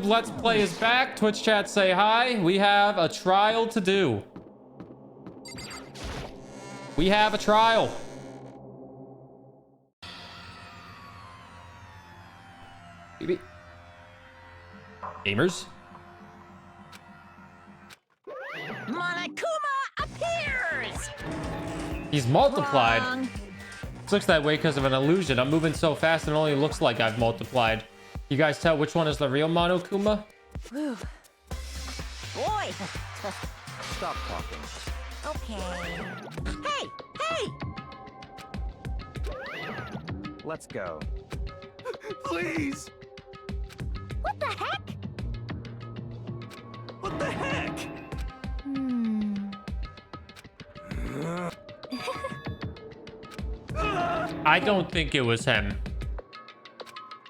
Let's Play is back. Twitch chat, say hi. We have a trial to do. We have a trial. Maybe. Gamers. Monokuma appears. He's multiplied. Wrong. It looks that way because of an illusion. I'm moving so fast it only looks like I've multiplied. You guys tell which one is the real Monokuma? Whew. Boy. Stop talking. Okay. Hey, hey. Let's go. Please. What the heck? What the heck? I don't think it was him.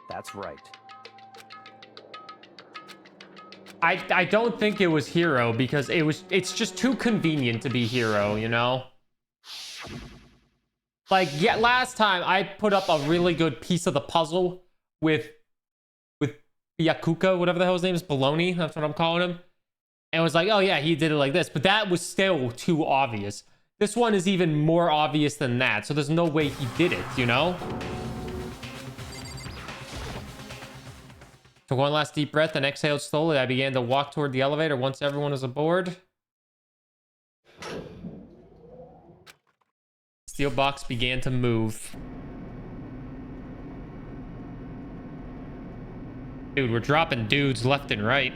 That's right. I don't think it was Hero because it's just too convenient to be Hero, you know? Like, yeah, last time I put up a really good piece of the puzzle with Yakuka, whatever the hell his name is, Baloney, that's what I'm calling him. And it was like, oh yeah, he did it like this, but that was still too obvious. This one is even more obvious than that, so there's no way he did it, you know? Took one last deep breath and exhaled slowly. I began to walk toward the elevator once everyone was aboard. Steel box began to move. Dude, we're dropping dudes left and right.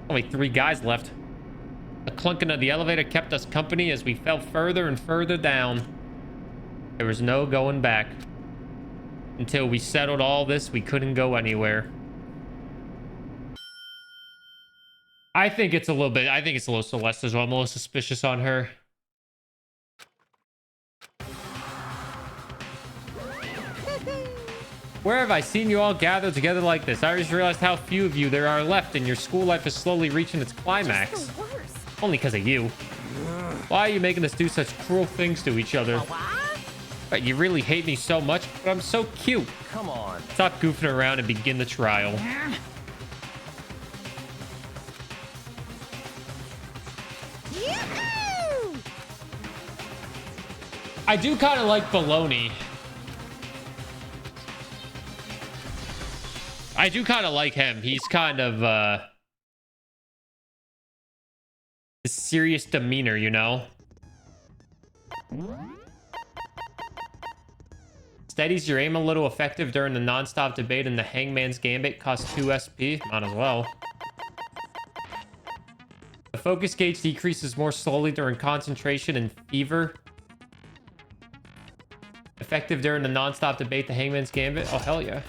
Only 3 guys left. The clunking of the elevator kept us company as we fell further and further down. There was no going back. Until we settled all this, we couldn't go anywhere. I think it's a little Celeste as well. I'm a little suspicious on her. Where have I seen you all gathered together like this? I just realized how few of you there are left, and your school life is slowly reaching its climax. Only because of you. Why are you making us do such cruel things to each other? But you really hate me so much, but I'm so cute. Come on. Stop goofing around and begin the trial. I do kind of like Baloney. I do kind of like him. He's kind of a serious demeanor, you know? Steadies your aim a little effective during the non-stop debate, and the Hangman's Gambit costs 2 SP. Might as well. The focus gauge decreases more slowly during concentration and fever. Effective during the non-stop debate, the Hangman's Gambit. Oh, hell yeah.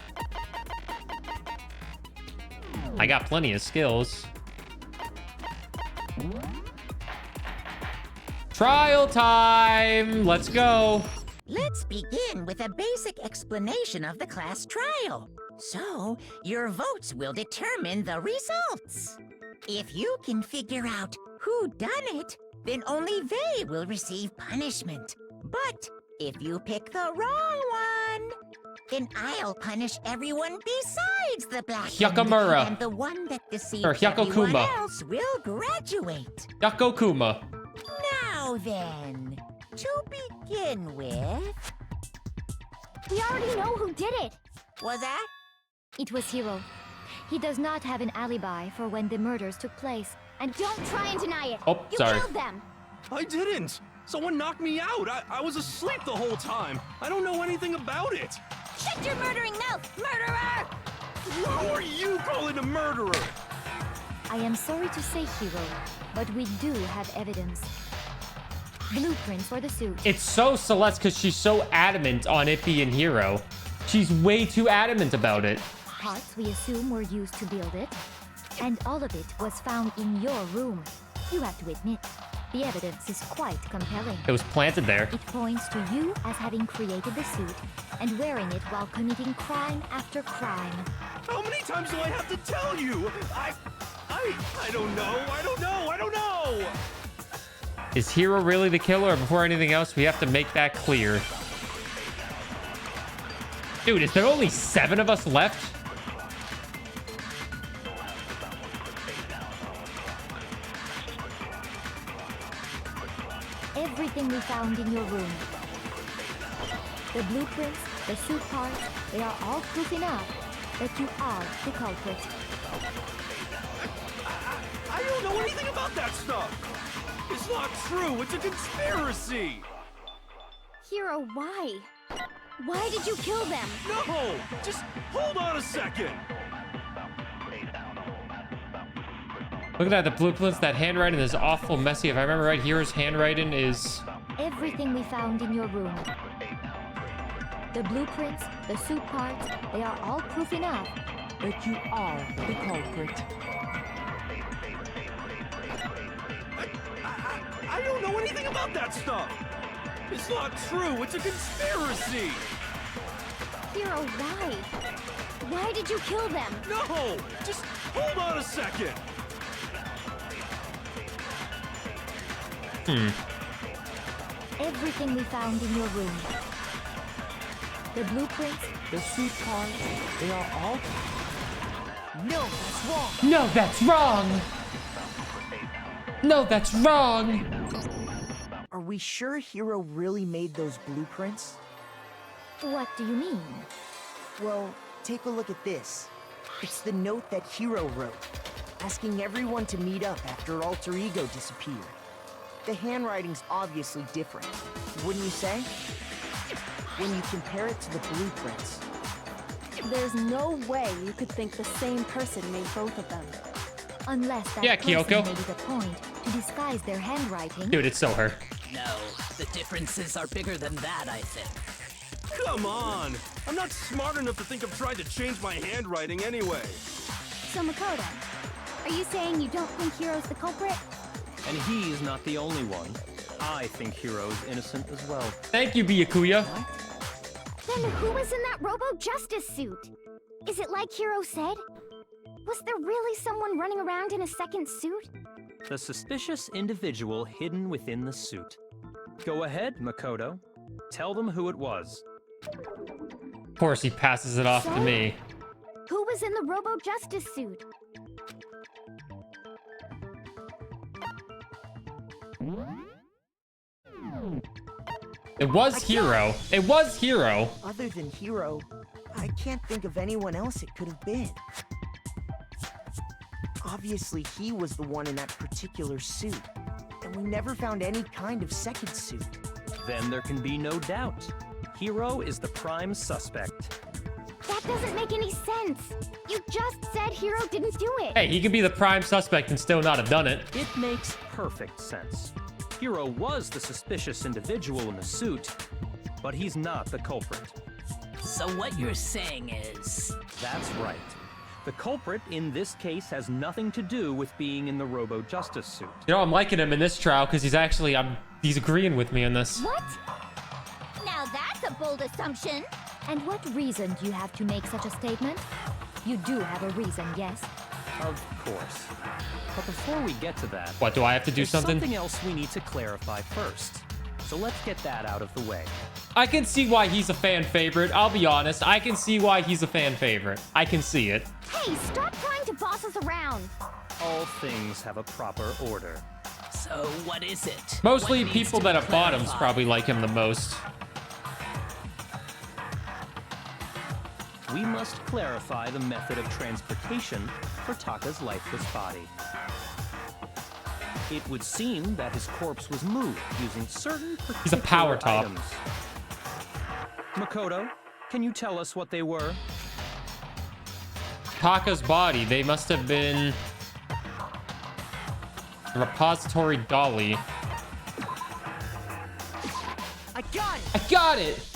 I got plenty of skills. Trial time! Let's go! Let's begin with a basic explanation of the class trial. So, your votes will determine the results. If you can figure out who done it, then only they will receive punishment. But if you pick the wrong one, then I'll punish everyone besides the black Hyakumura. and the one that deceives Or everyone Hyakokuma. else will graduate. Yakokuma. Now then, to begin with... We already know who did it. Was that? It was Hiro. He does not have an alibi for when the murders took place. And don't try and deny it. Oh, you sorry. killed them. I didn't! Someone knocked me out! I was asleep the whole time! I don't know anything about it! Shut your murdering mouth, murderer! Who are you calling a murderer? I am sorry to say, Hiro, but we do have evidence. Blueprints for the suit. It's so Celeste because she's so adamant on it being Hero. She's way too adamant about it. Parts we assume were used to build it. And all of it was found in your room. You have to admit, the evidence is quite compelling. It was planted there. It points to you as having created the suit and wearing it while committing crime after crime. How many times do I have to tell you? I don't know, I don't know! Is Hero really the killer? Or before anything else, we have to make that clear. Dude, is there only 7 of us left? everything we found in your room. The blueprints, the suit parts, they are all proof enough that you are the culprit. I don't know anything about that stuff! It's not true! It's a conspiracy! Hero, why? Why did you kill them? No! Just hold on a second! Look at that, the blueprints, that handwriting is awful messy. If I remember right, Hero's handwriting is... Everything we found in your room. The blueprints, the suit parts, they are all proof enough that you are the culprit. I don't know anything about that stuff! It's not true! It's a conspiracy! Hero, why? Why did you kill them? No! Just hold on a second! Everything we found in your room. The blueprints, the suit parts, they are all... No, that's wrong. No, that's wrong! No, that's wrong! Are we sure Hero really made those blueprints? What do you mean? Well, take a look at this. It's the note that Hero wrote, asking everyone to meet up after Alter Ego disappeared. The handwriting's obviously different, wouldn't you say? When you compare it to the blueprints. There's no way you could think the same person made both of them. Unless that Yeah, person Kyoko. made it a point to disguise their handwriting. Dude, it's so her. No, the differences are bigger than that, I think. Come on! I'm not smart enough to think of trying to change my handwriting anyway. So Makoto, are you saying you don't think Hero's the culprit? And he's not the only one. I think Hero's innocent as well. Thank you, Byakuya. Then who was in that Robo-Justice suit? Is it like Hero said? Was there really someone running around in a second suit? The suspicious individual hidden within the suit. Go ahead, Makoto. Tell them who it was. Of course, he passes it off to me. Who was in the Robo-Justice suit? It was Hero. It was Hero. Other than Hero, I can't think of anyone else it could have been. Obviously, he was the one in that particular suit, and we never found any kind of second suit. Then there can be no doubt. Hero is the prime suspect. That doesn't make any sense. You just said Hero didn't do it. Hey, he could be the prime suspect and still not have done it. It makes perfect sense. Hero was the suspicious individual in the suit, but he's not the culprit. So what you're saying is... That's right. The culprit in this case has nothing to do with being in the Robo-Justice suit. You know, I'm liking him in this trial because he's actually, he's agreeing with me on this. What? Now that's a bold assumption. And what reason do you have to make such a statement? You do have a reason, yes? Of course. But before we get to that... What, do I have to do there's something? something else we need to clarify first. So let's get that out of the way. I can see why he's a fan favorite. I'll be honest. I can see why he's a fan favorite. I can see it. Hey, stop trying to boss us around. All things have a proper order. So what is it? Mostly What needs people to that be have bottoms clarified? probably like him the most. We must clarify the method of transportation for Taka's lifeless body. It would seem that his corpse was moved using certain particular He's a power top. items. Makoto, can you tell us what they were? Taka's body, they must have been a repository dolly. I got it! I got it!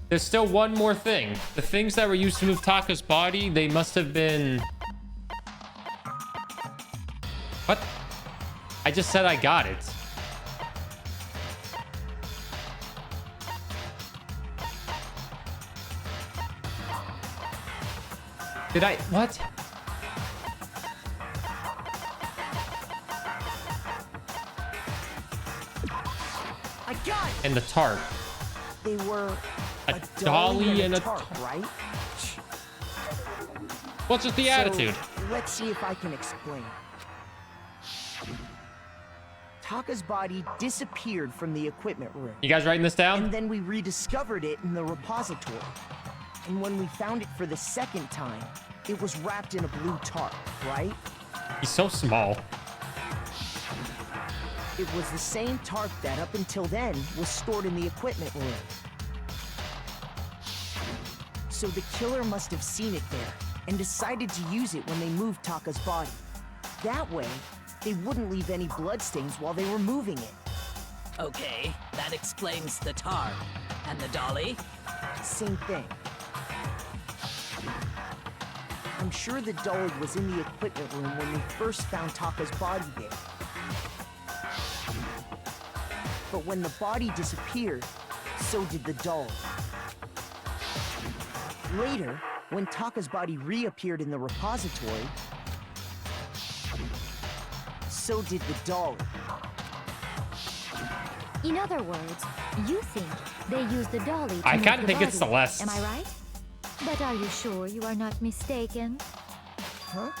There's still one more thing. The things that were used to move Taka's body, they must have been... What? I just said I got it. Did I... What? I got it! And the tarp. They were A dolly and a tarp, right? What's with the So, attitude? let's see if I can explain. Taka's body disappeared from the equipment room. You guys writing this down? And then we rediscovered it in the repository. And when we found it for the second time, it was wrapped in a blue tarp, right? He's so small. It was the same tarp that, up until then, was stored in the equipment room. So the killer must have seen it there and decided to use it when they moved Taka's body. That way, they wouldn't leave any bloodstains while they were moving it. Okay, that explains the tar. And the dolly? Same thing. I'm sure the dolly was in the equipment room when we first found Taka's body there. But when the body disappeared, so did the dolly. Later, when Taka's body reappeared in the repository, so did the dolly. In other words, you think they used the dolly to I move kind the of think it's body. Celeste. Am I right? But are you sure you are not mistaken? Huh?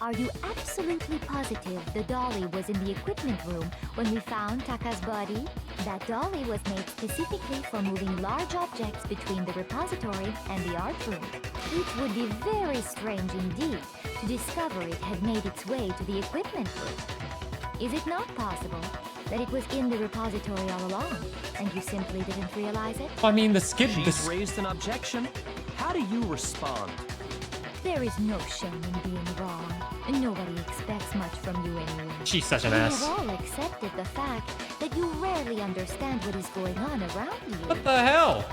Are you absolutely positive the dolly was in the equipment room when we found Taka's body? That dolly was made specifically for moving large objects between the repository and the art room. It would be very strange indeed to discover it had made its way to the equipment room. Is it not possible that it was in the repository all along, and you simply didn't realize it? I mean, the skip. She's raised an objection. How do you respond? There is no shame in being wrong. Nobody expects much from you anyway. She's such an We ass. have all accepted the fact that you rarely understand what is going on around you. What the hell?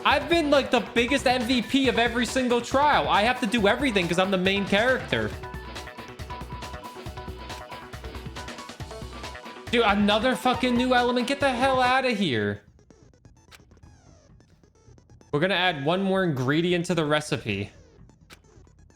I've been like the biggest MVP of every single trial. I have to do everything because I'm the main character. Dude, another fucking new element. Get the hell out of here. We're gonna add one more ingredient to the recipe.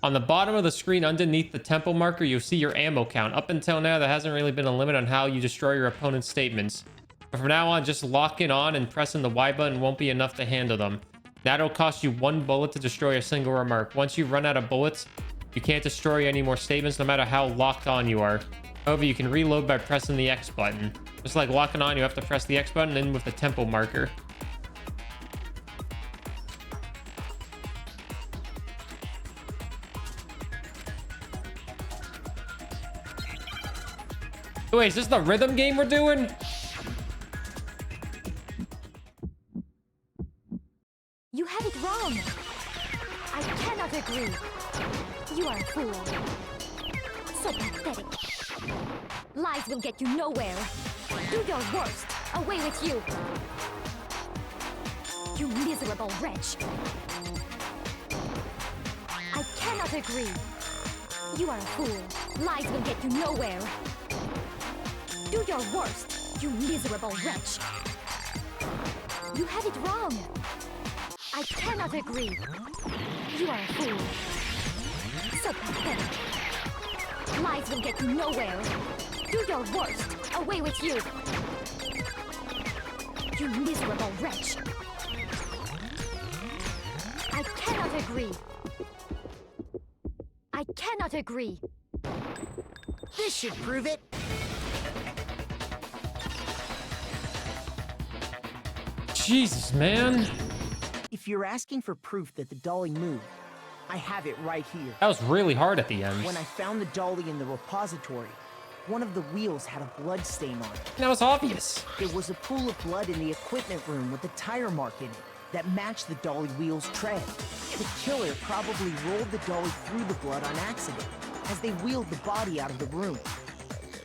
On the bottom of the screen underneath the temple marker, you'll see your ammo count. Up until now, there hasn't really been a limit on how you destroy your opponent's statements. But from now on, just locking on and pressing the Y button won't be enough to handle them. That'll cost you 1 bullet to destroy a single remark. Once you run out of bullets, you can't destroy any more statements no matter how locked on you are. However, you can reload by pressing the X button. Just like locking on, you have to press the X button and with the temple marker. Wait, is this the rhythm game we're doing? You have it wrong. I cannot agree. You are a fool. So pathetic. Lies will get you nowhere. Do your worst. Away with you. You miserable wretch. I cannot agree. You are a fool. Lies will get you nowhere. Do your worst, you miserable wretch. You have it wrong. I cannot agree. You are a fool. So pathetic. Lies will get you nowhere. Do your worst. Away with you. You miserable wretch. I cannot agree. I cannot agree. This should prove it. Jesus, man. If you're asking for proof that the dolly moved, I have it right here. That was really hard at the end. When I found the dolly in the repository, one of the wheels had a blood stain on it. That was obvious. There was a pool of blood in the equipment room with a tire mark in it that matched the dolly wheel's tread. The killer probably rolled the dolly through the blood on accident as they wheeled the body out of the room.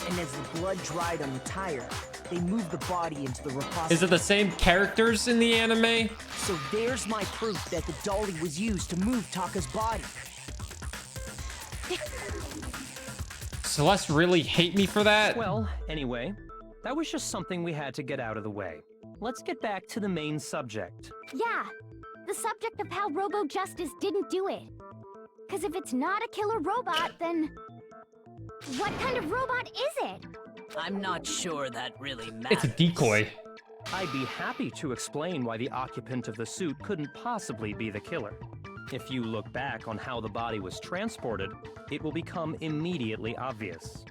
And as the blood dried on the tire, they moved the body into the repository. Is it the same characters in the anime? So there's my proof that the dolly was used to move Taka's body. Celeste really hate me for that? Well, anyway, that was just something we had to get out of the way. Let's get back to the main subject. Yeah, the subject of how Robo Justice didn't do it. Because if it's not a killer robot, then what kind of robot is it? I'm not sure that really matters. It's a decoy. I'd be happy to explain why the occupant of the suit couldn't possibly be the killer. If you look back on how the body was transported, it will become immediately obvious.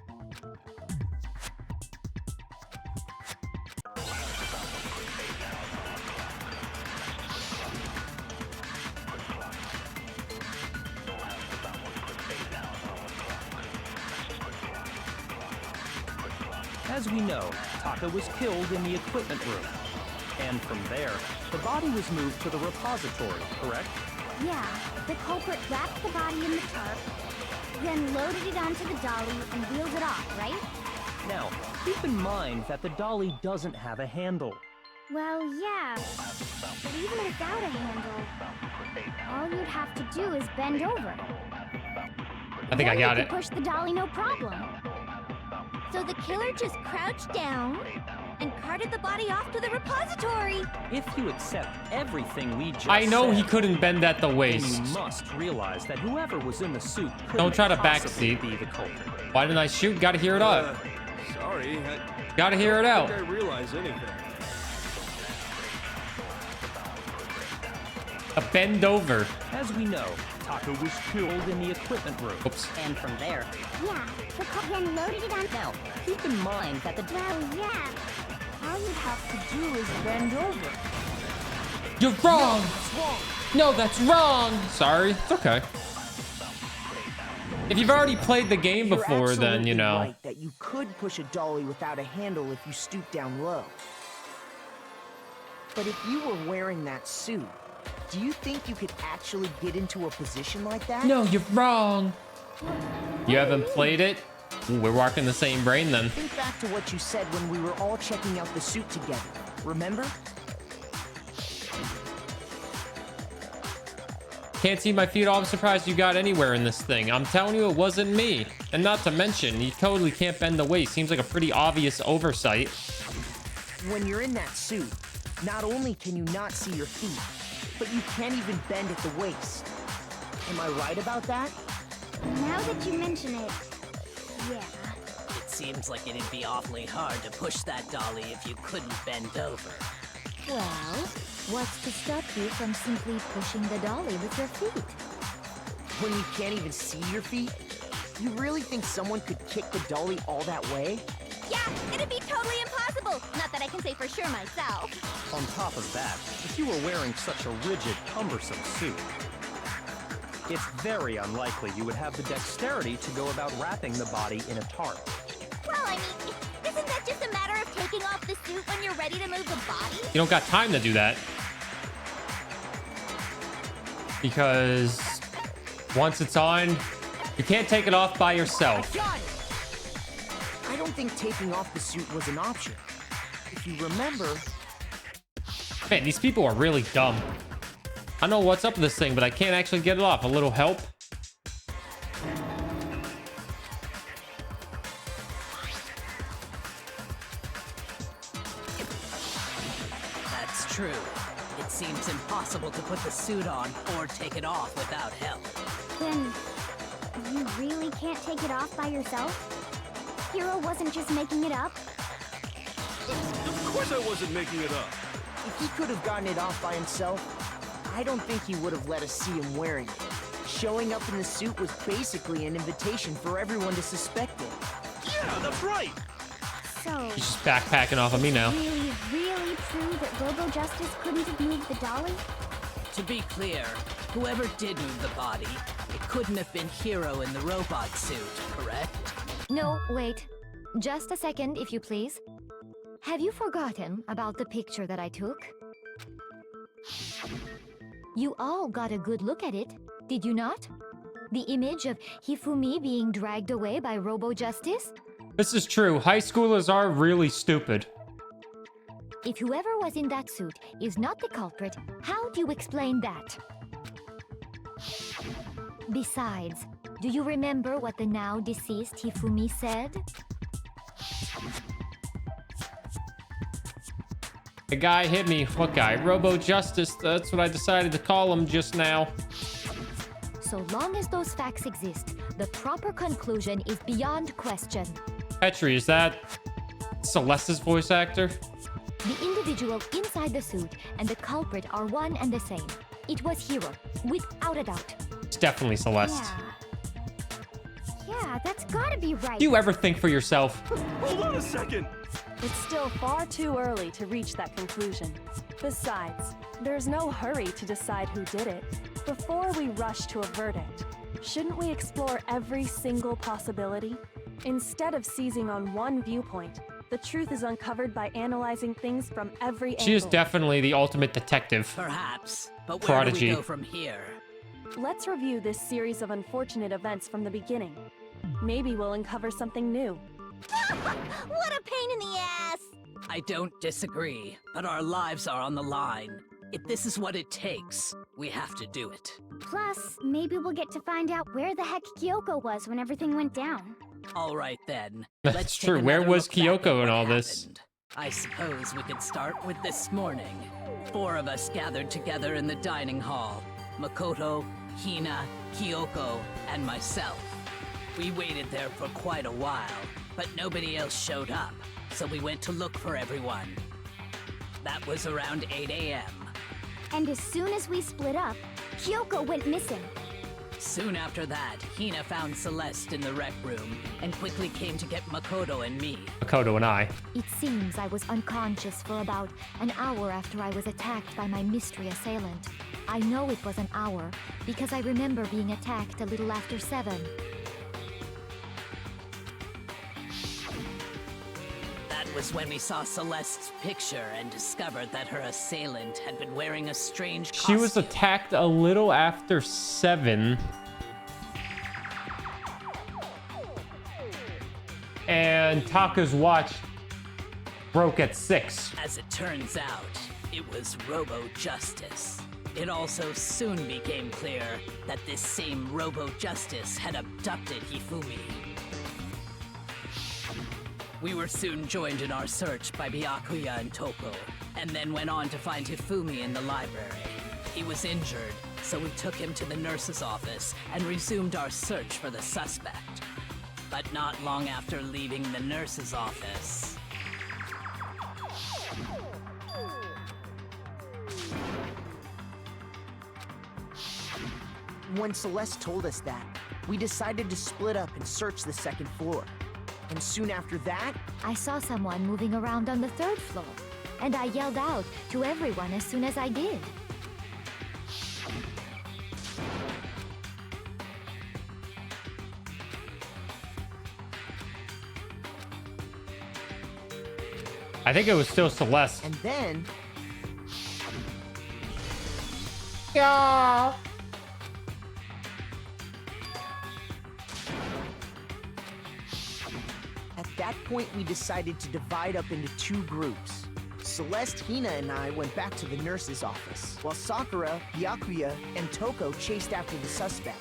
As we know, Taka was killed in the equipment room. And from there, the body was moved to the repository, correct? Yeah, the culprit wrapped the body in the tarp, then loaded it onto the dolly and wheeled it off, right? Now, keep in mind that the dolly doesn't have a handle. Well, yeah, but even without a handle, all you'd have to do is bend over. I think I got You it. could push the dolly, no problem. So the killer just crouched down and carted the body off to the repository. If you accept everything we just I know said, he couldn't bend at the then waist. you must realize that whoever was in the suit couldn't Don't try to possibly backseat. be the culprit. Why didn't I shoot? Gotta hear it out. Sorry, I Gotta hear it don't out. think I realize anything. A bend over. As we know, Taka was killed in the equipment room. Oops. And from there, Yeah, the culprit then loaded it on. now, keep in mind that the Well, yeah. All you'd have to do is bend over. You're wrong. No, that's wrong. Sorry. It's okay. If you've already played the game You're before, then you absolutely know. right that you could push a dolly without a handle if you stoop down low. But if you were wearing that suit, do you think you could actually get into a position like that? No, you're wrong. You haven't played it? Ooh, we're walking the same brain then. Think back to what you said when we were all checking out the suit together. Remember? Can't see my feet. I'm surprised you got anywhere in this thing. I'm telling you, it wasn't me. And not to mention, you totally can't bend the waist. Seems like a pretty obvious oversight. When you're in that suit, not only can you not see your feet, but you can't even bend at the waist. Am I right about that? Now that you mention it, yeah. it seems like it'd be awfully hard to push that dolly if you couldn't bend over. Well, what's to stop you from simply pushing the dolly with your feet? When you can't even see your feet? You really think someone could kick the dolly all that way? Yeah, it'd be totally impossible. Not that I can say for sure myself. On top of that, if you were wearing such a rigid, cumbersome suit, it's very unlikely you would have the dexterity to go about wrapping the body in a tarp. Well, I mean, isn't that just a matter of taking off the suit when you're ready to move the body? You don't got time to do that. Because once it's on, you can't take it off by yourself. Got it! I don't think taking off the suit was an option. If you remember, Man, these people are really dumb. I know what's up with this thing, but I can't actually get it off. A little help? That's true. It seems impossible to put the suit on or take it off without help. Then, you really can't take it off by yourself? Hero wasn't just making it up? Of course I wasn't making it up. if he could have gotten it off by himself, I don't think he would have let us see him wearing it. Showing up in the suit was basically an invitation for everyone to suspect it. Yeah, that's right. So, He's just backpacking off of me now. really, really true that Robo Justice couldn't have moved the dolly? To be clear, whoever did move the body, it couldn't have been Hero in the robot suit, correct? No, wait. Just a second, if you please. Have you forgotten about the picture that I took? You all got a good look at it, did you not? The image of Hifumi being dragged away by Robo Justice? This is true. High schoolers are really stupid. If whoever was in that suit is not the culprit, how do you explain that? Besides, do you remember what the now deceased Hifumi said? The guy hit me. What guy? Robo Justice. That's what I decided to call him just now. So long as those facts exist, the proper conclusion is beyond question. Petri, is that Celeste's voice actor? The individual inside the suit and the culprit are one and the same. It was Hero, without a doubt. It's definitely Celeste. Yeah, that's gotta be right. Do you ever think for yourself? Hold on a second. It's still far too early to reach that conclusion. Besides, there's no hurry to decide who did it. Before we rush to a verdict, shouldn't we explore every single possibility? Instead of seizing on one viewpoint, The truth is uncovered by analyzing things from every angle. She is definitely the ultimate detective. Perhaps, but where Prodigy. do we go from here? Let's review this series of unfortunate events from the beginning. Maybe we'll uncover something new. What a pain in the ass! I don't disagree, but our lives are on the line. If this is what it takes, we have to do it. Plus, maybe we'll get to find out where the heck Kyoko was when everything went down. All right then. That's Let's true. take Where another was look back at Kyoko in what all this? happened. I suppose we could start with this morning. 4 of us gathered together in the dining hall. Makoto, Hina, Kyoko, and myself. We waited there for quite a while, but nobody else showed up, so we went to look for everyone. That was around 8 a.m. And as soon as we split up, Kyoko went missing. Soon after that, Hina found Celeste in the rec room and quickly came to get Makoto and me. Makoto and I. It seems I was unconscious for about an hour after I was attacked by my mystery assailant. I know it was an hour because I remember being attacked a little after 7. That was when we saw Celeste's picture and discovered that her assailant had been wearing a strange costume. She was attacked a little after 7. And Taka's watch broke at 6. As it turns out, it was Robo Justice. It also soon became clear that this same Robo Justice had abducted Hifumi. We were soon joined in our search by Byakuya and Toko, and then went on to find Hifumi in the library. He was injured, so we took him to the nurse's office and resumed our search for the suspect. But not long after leaving the nurse's office... When Celeste told us that, we decided to split up and search the 2nd floor. And soon after that, I saw someone moving around on the 3rd floor, and I yelled out to everyone as soon as I did. I think it was still Celeste. and then, Yeah. at that point, we decided to divide up into 2 groups. Celeste, Hina, and I went back to the nurse's office, while Sakura, Byakuya, and Toko chased after the suspect.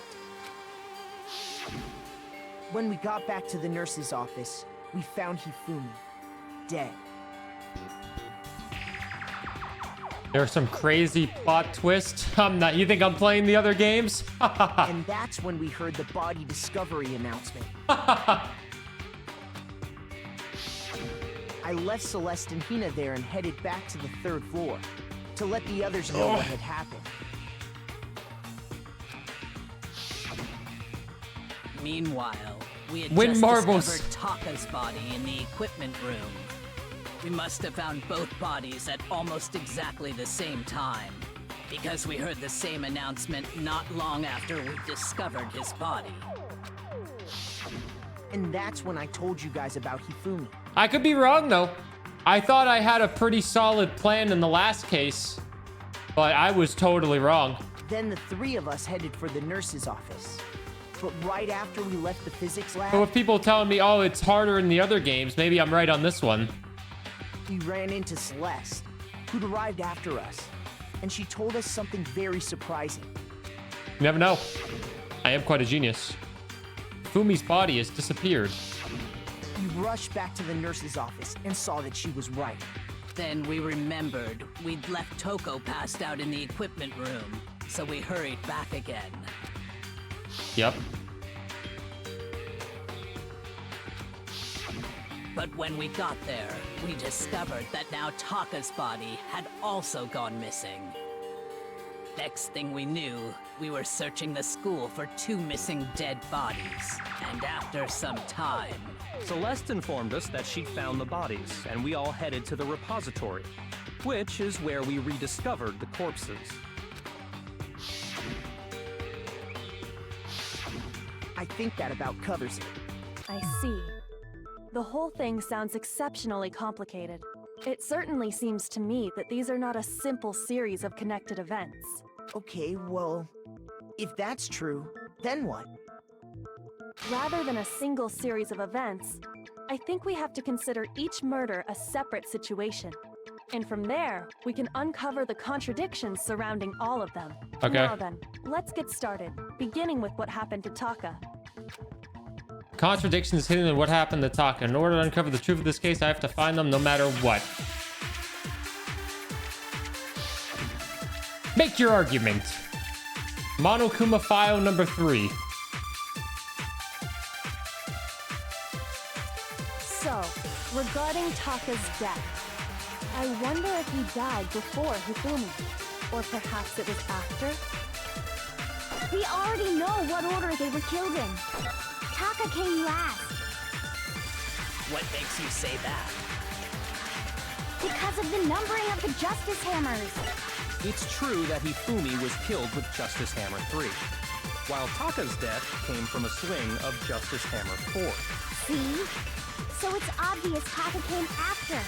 When we got back to the nurse's office, we found Hifumi, dead. There's some crazy plot twist. You think I'm playing the other games? And that's when we heard the body discovery announcement. I left Celeste and Hina there and headed back to the 3rd floor to let the others know what had happened. Meanwhile, we had Win just marbles. discovered Taka's body in the equipment room. We must have found both bodies at almost exactly the same time, because we heard the same announcement not long after we discovered his body. And that's when I told you guys about Hifumi. I could be wrong, though. I thought I had a pretty solid plan in the last case, but I was totally wrong. Then the 3 of us headed for the nurse's office. But right after we left the physics lab, But with people telling me, oh, it's harder in the other games, maybe I'm right on this one. we ran into Celeste, who'd arrived after us. And she told us something very surprising. You never know. I am quite a genius. Fumi's body has disappeared. We rushed back to the nurse's office and saw that she was right. Then we remembered we'd left Toko passed out in the equipment room, so we hurried back again. Yep. But when we got there, we discovered that now Taka's body had also gone missing. Next thing we knew, we were searching the school for 2 missing dead bodies. And after some time... Celeste informed us that she'd found the bodies, and we all headed to the repository, which is where we rediscovered the corpses. I think that about covers it. I see. The whole thing sounds exceptionally complicated. It certainly seems to me that these are not a simple series of connected events. Okay, well, if that's true, then what? Rather than a single series of events, I think we have to consider each murder a separate situation. And from there, we can uncover the contradictions surrounding all of them. Okay. Now then, let's get started, beginning with what happened to Taka. Contradictions hidden in what happened to Taka. In order to uncover the truth of this case, I have to find them no matter what. Make your argument. Monokuma file number 3. So, regarding Taka's death, I wonder if he died before Hifumi, or perhaps it was after? We already know what order they were killed in. Taka came last. What makes you say that? Because of the numbering of the Justice Hammers. It's true that Hifumi was killed with Justice Hammer 3, while Taka's death came from a swing of Justice Hammer 4. See? So it's obvious Taka came after.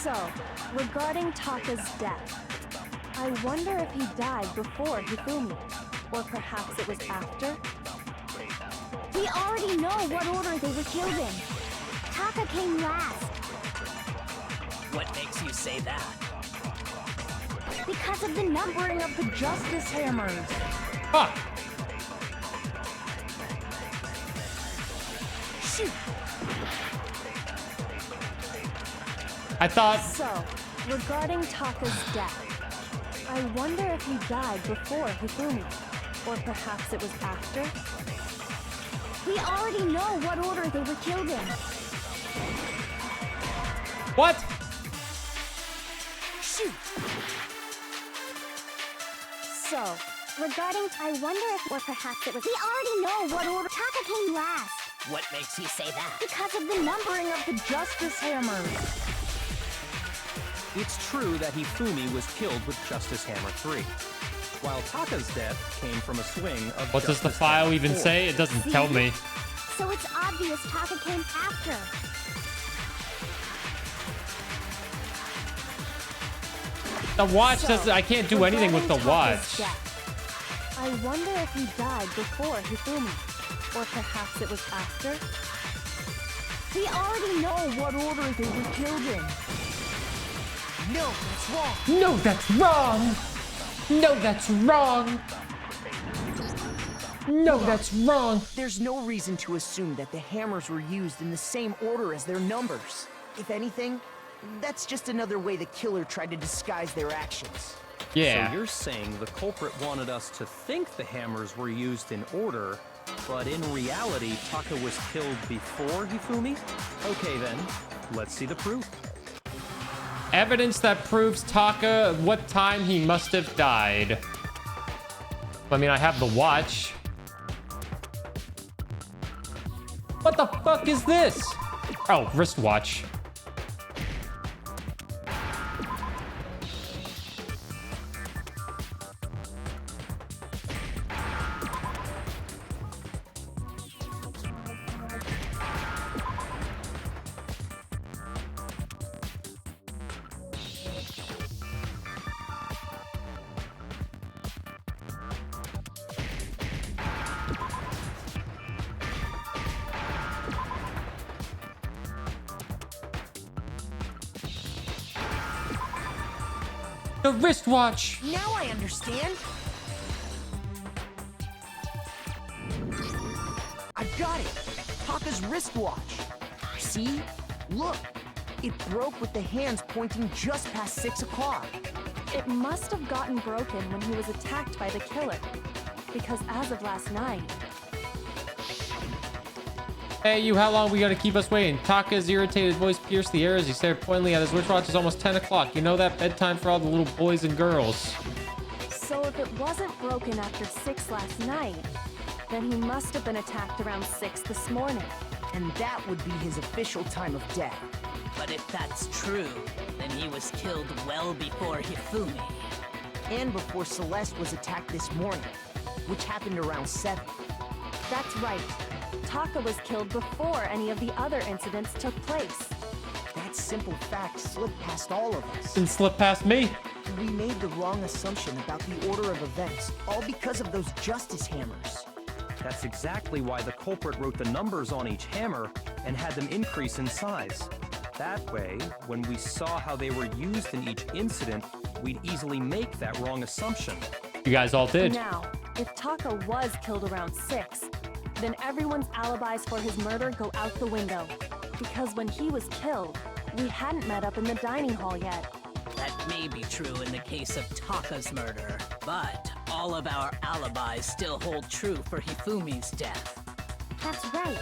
So, regarding Taka's death, I wonder if he died before Hifumi, or perhaps it was after? We already know what order they were killed in. Taka came last. What makes you say that? Because of the numbering of the Justice Hammers. Ah! Shoot! I thought... So, regarding Taka's death, I wonder if he died before Hifumi, or perhaps it was after? We already know what order they were killed in. What? Shoot! So, regarding, I wonder if, or perhaps it was, we already know what order Taka came last. What makes you say that? Because of the numbering of the Justice Hammers. It's true that Hifumi was killed with Justice Hammer 3, while Taka's death came from a swing of What does the Justice file Hammer even 4. say? It doesn't tell me. So it's obvious Taka came after. The watch doesn't... I can't do anything with the regarding watch. Taka's death, I wonder if he died before Hifumi, or perhaps it was after? We already know what order they were killed in. No, that's wrong! No, that's wrong! No, that's wrong! No, that's wrong! There's no reason to assume that the hammers were used in the same order as their numbers. If anything, that's just another way the killer tried to disguise their actions. Yeah. So you're saying the culprit wanted us to think the hammers were used in order, but in reality, Taka was killed before Hifumi? Okay then, let's see the proof. Evidence that proves Taka what time he must have died. I mean, I have the watch. What the fuck is this? Oh, wristwatch. The wristwatch! Now I understand! I've got it! Taka's wristwatch! See? Look! It broke with the hands pointing just past 6 o'clock. It must have gotten broken when he was attacked by the killer, because as of last night, Hey, you, how long we gotta keep us waiting? Taka's irritated voice pierced the air as he stared pointedly at his wristwatch. It's almost 10 o'clock. You know that? Bedtime for all the little boys and girls. so if it wasn't broken after 6 last night, then he must have been attacked around 6 this morning. And that would be his official time of death. But if that's true, then he was killed well before Hifumi. And before Celeste was attacked this morning. which happened around 7. That's right. Taka was killed before any of the other incidents took place. That simple fact slipped past all of us. Didn't slip past me. We made the wrong assumption about the order of events, all because of those justice hammers. That's exactly why the culprit wrote the numbers on each hammer and had them increase in size. That way, when we saw how they were used in each incident, we'd easily make that wrong assumption. You guys all did. Now, if Taka was killed around 6, then everyone's alibis for his murder go out the window. Because when he was killed, we hadn't met up in the dining hall yet. That may be true in the case of Taka's murder, but all of our alibis still hold true for Hifumi's death. That's right.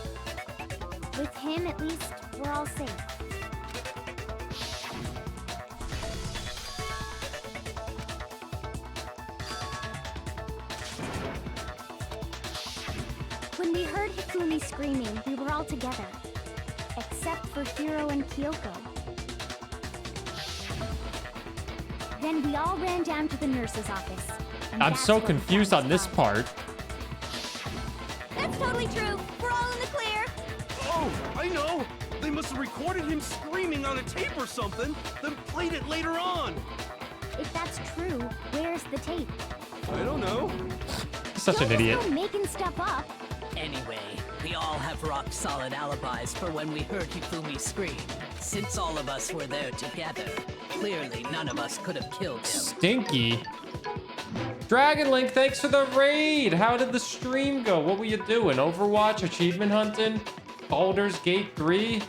With him, at least, we're all safe. When we heard Hifumi screaming, we were all together. Except for Hiro and Kyoko. Then we all ran down to the nurse's office. I'm so confused on this part. That's totally true. We're all in the clear. Oh, I know! They must have recorded him screaming on a tape or something, then played it later on! If that's true, where's the tape? I don't know. Such an Don't idiot. just go making stuff up. Anyway, we all have rock-solid alibis for when we heard Hifumi scream. Since all of us were there together, clearly none of us could have killed him. Stinky. Dragon Link, thanks for the raid. How did the stream go? What were you doing? Overwatch, achievement hunting, Baldur's Gate 3?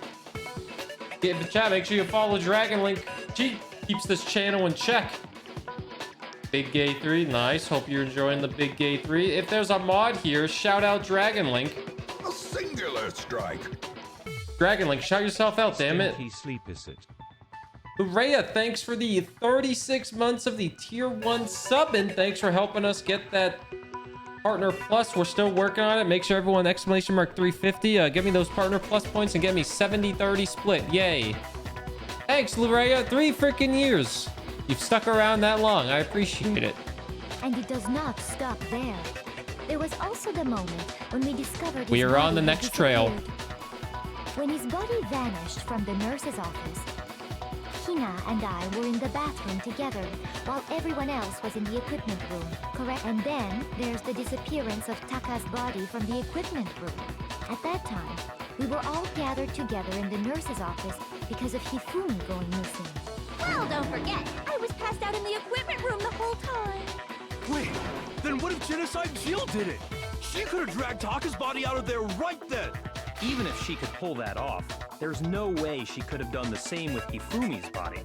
Get in the chat. Make sure you follow Dragon Link. She keeps this channel in check. Big Gay 3, nice. Hope you're enjoying the Big Gay 3. If there's a mod here, shout out Dragon Link. A singular strike. Dragon Link, shout yourself out, damn it. Sleep is it? Rhea, thanks for the 36 months of the tier 1 sub, and thanks for helping us get that Partner Plus. We're still working on it. Make sure everyone exclamation mark 350. Give me those Partner Plus points and get me 70-30 split. Yay. Thanks, Rhea. 3 freaking years. You've stuck around that long. I appreciate it. And it does not stop there. There was also the moment when we discovered his We are on body the had next trail. disappeared. When his body vanished from the nurse's office, Hina and I were in the bathroom together while everyone else was in the equipment room, correct? And then there's the disappearance of Taka's body from the equipment room. At that time, we were all gathered together in the nurse's office because of Hifumi going missing. Well, don't forget, I was passed out in the equipment room the whole time. Wait, then what if Genocide Jill did it? She could have dragged Taka's body out of there right then! Even if she could pull that off, there's no way she could have done the same with Hifumi's body.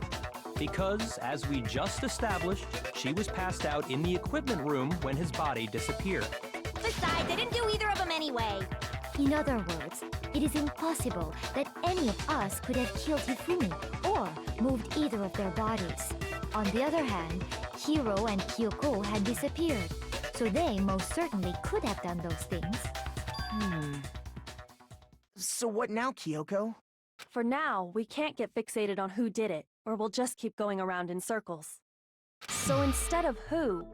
Because, as we just established, she was passed out in the equipment room when his body disappeared. Besides, I didn't do either of them anyway. In other words, it is impossible that any of us could have killed Hifumi or moved either of their bodies. On the other hand, Hiro and Kyoko had disappeared, so they most certainly could have done those things. So what now, Kyoko? For now, we can't get fixated on who did it, or we'll just keep going around in circles. So instead of who,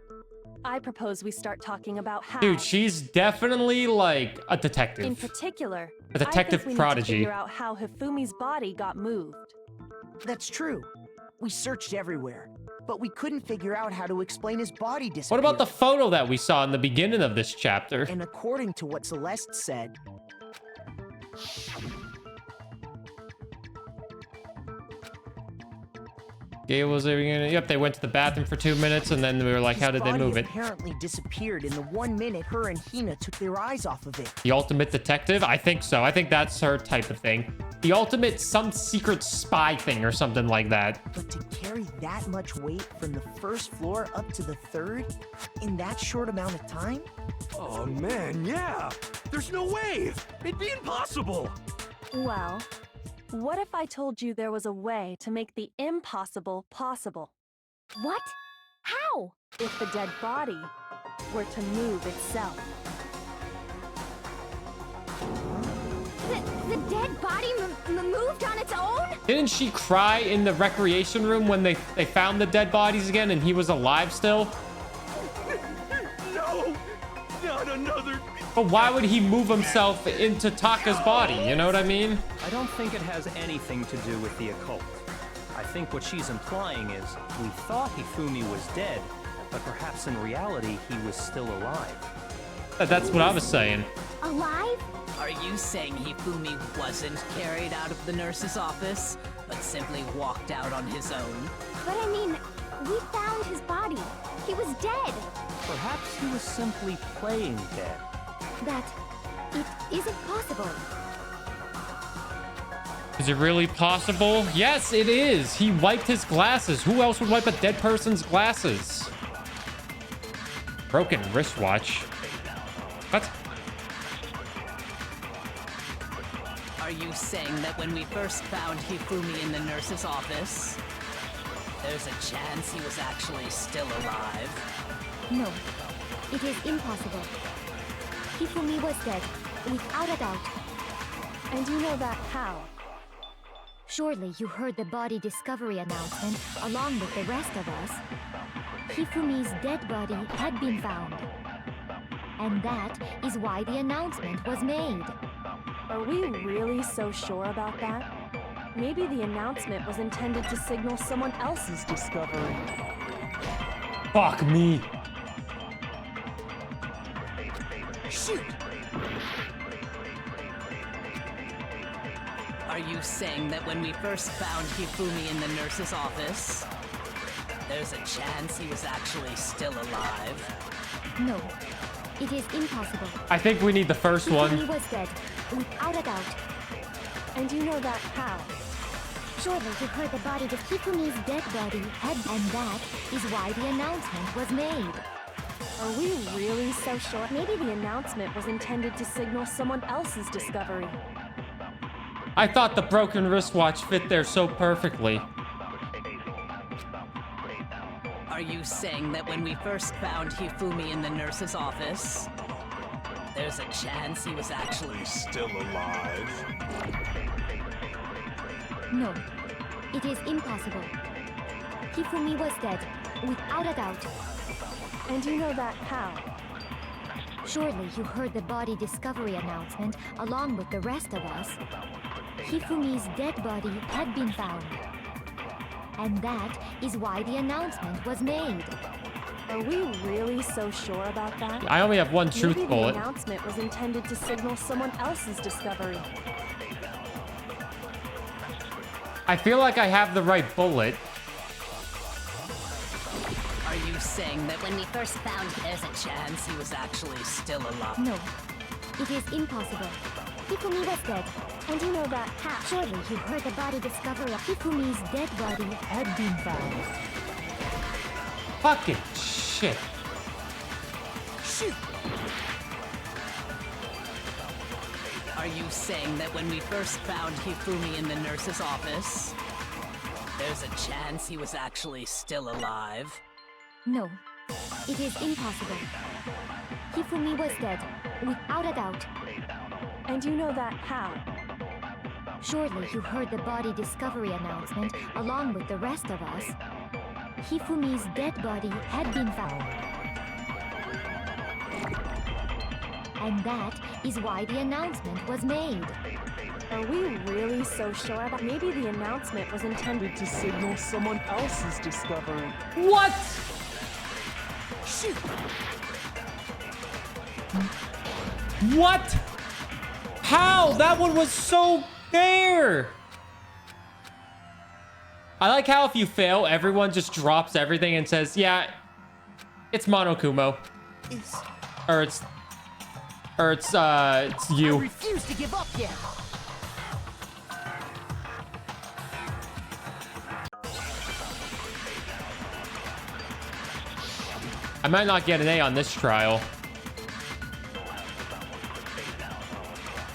I propose we start talking about how. Dude, she's definitely like a detective. In particular, A detective I think we prodigy. need to figure out how Hifumi's body got moved. That's true. We searched everywhere, but we couldn't figure out how to explain his body What disappearing. about the photo that we saw in the beginning of this chapter? And according to what Celeste said, Gail was there. Yep, they went to the bathroom for 2 minutes, and then we were like, his how did they body move it? apparently disappeared in the 1 minute her and Hina took their eyes off of it. The ultimate detective? I think so. I think that's her type of thing. The ultimate some secret spy thing or something like that. But to carry that much weight from the first floor up to the 3rd in that short amount of time? Oh man, yeah! There's no way! It'd be impossible! Well, what if I told you there was a way to make the impossible possible? What? How? If the dead body were to move itself. The dead body moved on its own? Didn't she cry in the recreation room when they found the dead bodies again and he was alive still? No! Not another. But why would he move himself into Taka's body? You know what I mean? I don't think it has anything to do with the occult. I think what she's implying is we thought Hifumi was dead, but perhaps in reality he was still alive. That's what I was saying. Alive? Are you saying Hifumi wasn't carried out of the nurse's office, but simply walked out on his own? But I mean, we found his body. He was dead. Perhaps he was simply playing dead. That it isn't possible. Is it really possible? Yes, it is. He wiped his glasses. Who else would wipe a dead person's glasses? Broken wristwatch. What? Are you saying that when we first found Hifumi in the nurse's office, there's a chance he was actually still alive? No, it is impossible. Hifumi was dead, without a doubt. And you know that how? Surely you heard the body discovery announcement along with the rest of us. Hifumi's dead body had been found. And that is why the announcement was made. Are we really so sure about that? Maybe the announcement was intended to signal someone else's discovery. Fuck me. Shoot! Are you saying that when we first found Hifumi in the nurse's office, there's a chance he was actually still alive? No, it is impossible. I think we need the first Hifumi one. was dead, without a doubt. And you know that how? Surely you heard the body of Hifumi's dead body had, and that is why the announcement was made. Are we really so sure? Maybe the announcement was intended to signal someone else's discovery. I thought the broken wristwatch fit there so perfectly. Are you saying that when we first found Hifumi in the nurse's office, there's a chance he was actually still alive? No, it is impossible. Hifumi was dead, without a doubt. And you know that how? Surely you heard the body discovery announcement along with the rest of us. Hifumi's dead body had been found. And that is why the announcement was made. Are we really so sure about that? I only have one truth Maybe bullet. the announcement was intended to signal someone else's discovery. I feel like I have the right bullet. Are you saying that when we first found him, there's a chance he was actually still alive? No, it is impossible. Hifumi was dead. And you know that how? Surely you heard the body discovery of Hifumi's dead body had been found. Fucking shit. Shoot! Are you saying that when we first found Hifumi in the nurse's office, there's a chance he was actually still alive? No, it is impossible. Hifumi was dead, without a doubt. And you know that how? Surely you heard the body discovery announcement along with the rest of us. Hifumi's dead body had been found. And that is why the announcement was made. Are we really so sure about? Maybe the announcement was intended to signal someone else's discovery. What? Shoot! What? How? That one was so there. I like how if you fail, everyone just drops everything and says, yeah, it's Monokumo. Or it's you. I refuse to give up yet. I might not get an A on this trial.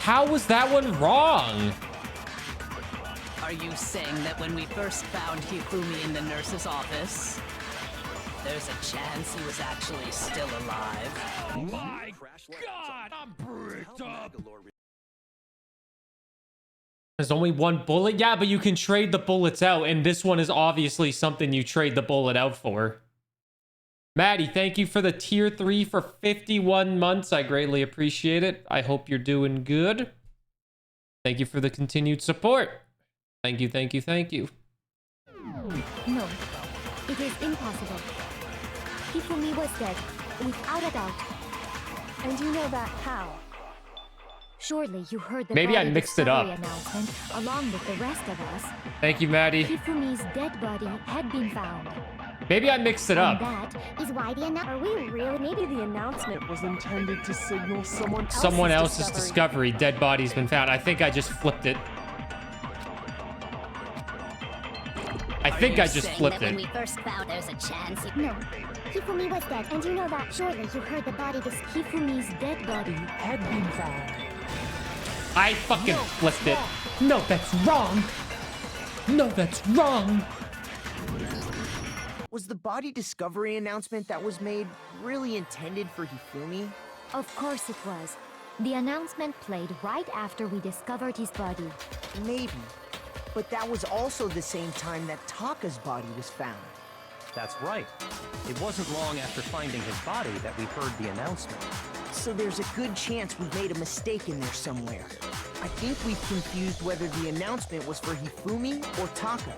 How was that one wrong? Are you saying that when we first found Hifumi in the nurse's office, there's a chance he was actually still alive? My God, I'm bricked up. There's only one bullet? Yeah, but you can trade the bullets out, and this one is obviously something you trade the bullet out for. Maddie, thank you for the tier 3 for 51 months. I greatly appreciate it. I hope you're doing good. Thank you for the continued support. Thank you, thank you, thank you. No, it is impossible. Hifumi was dead, without a doubt. And you know that how? Surely you heard the Maybe I body mixed it up. discovery announcement along with the rest of us. Thank you, Maddie. Hifumi's dead body had been found. Maybe I mixed it And up. that is why the announcement. Are we really? Maybe the announcement was intended to signal Someone else's discovery. Dead body's been found. I think I just flipped it. I think I just flipped When it. we first found there's a chance. No, Hifumi was dead, and you know that. Surely you heard the body. Hifumi's dead body had been found. I fucking flipped it. No, that's wrong. No, that's wrong. Was the body discovery announcement that was made really intended for Hifumi? Of course it was. The announcement played right after we discovered his body. Maybe. But that was also the same time that Taka's body was found. That's right. It wasn't long after finding his body that we heard the announcement. So there's a good chance we've made a mistake in there somewhere. I think we've confused whether the announcement was for Hifumi or Taka.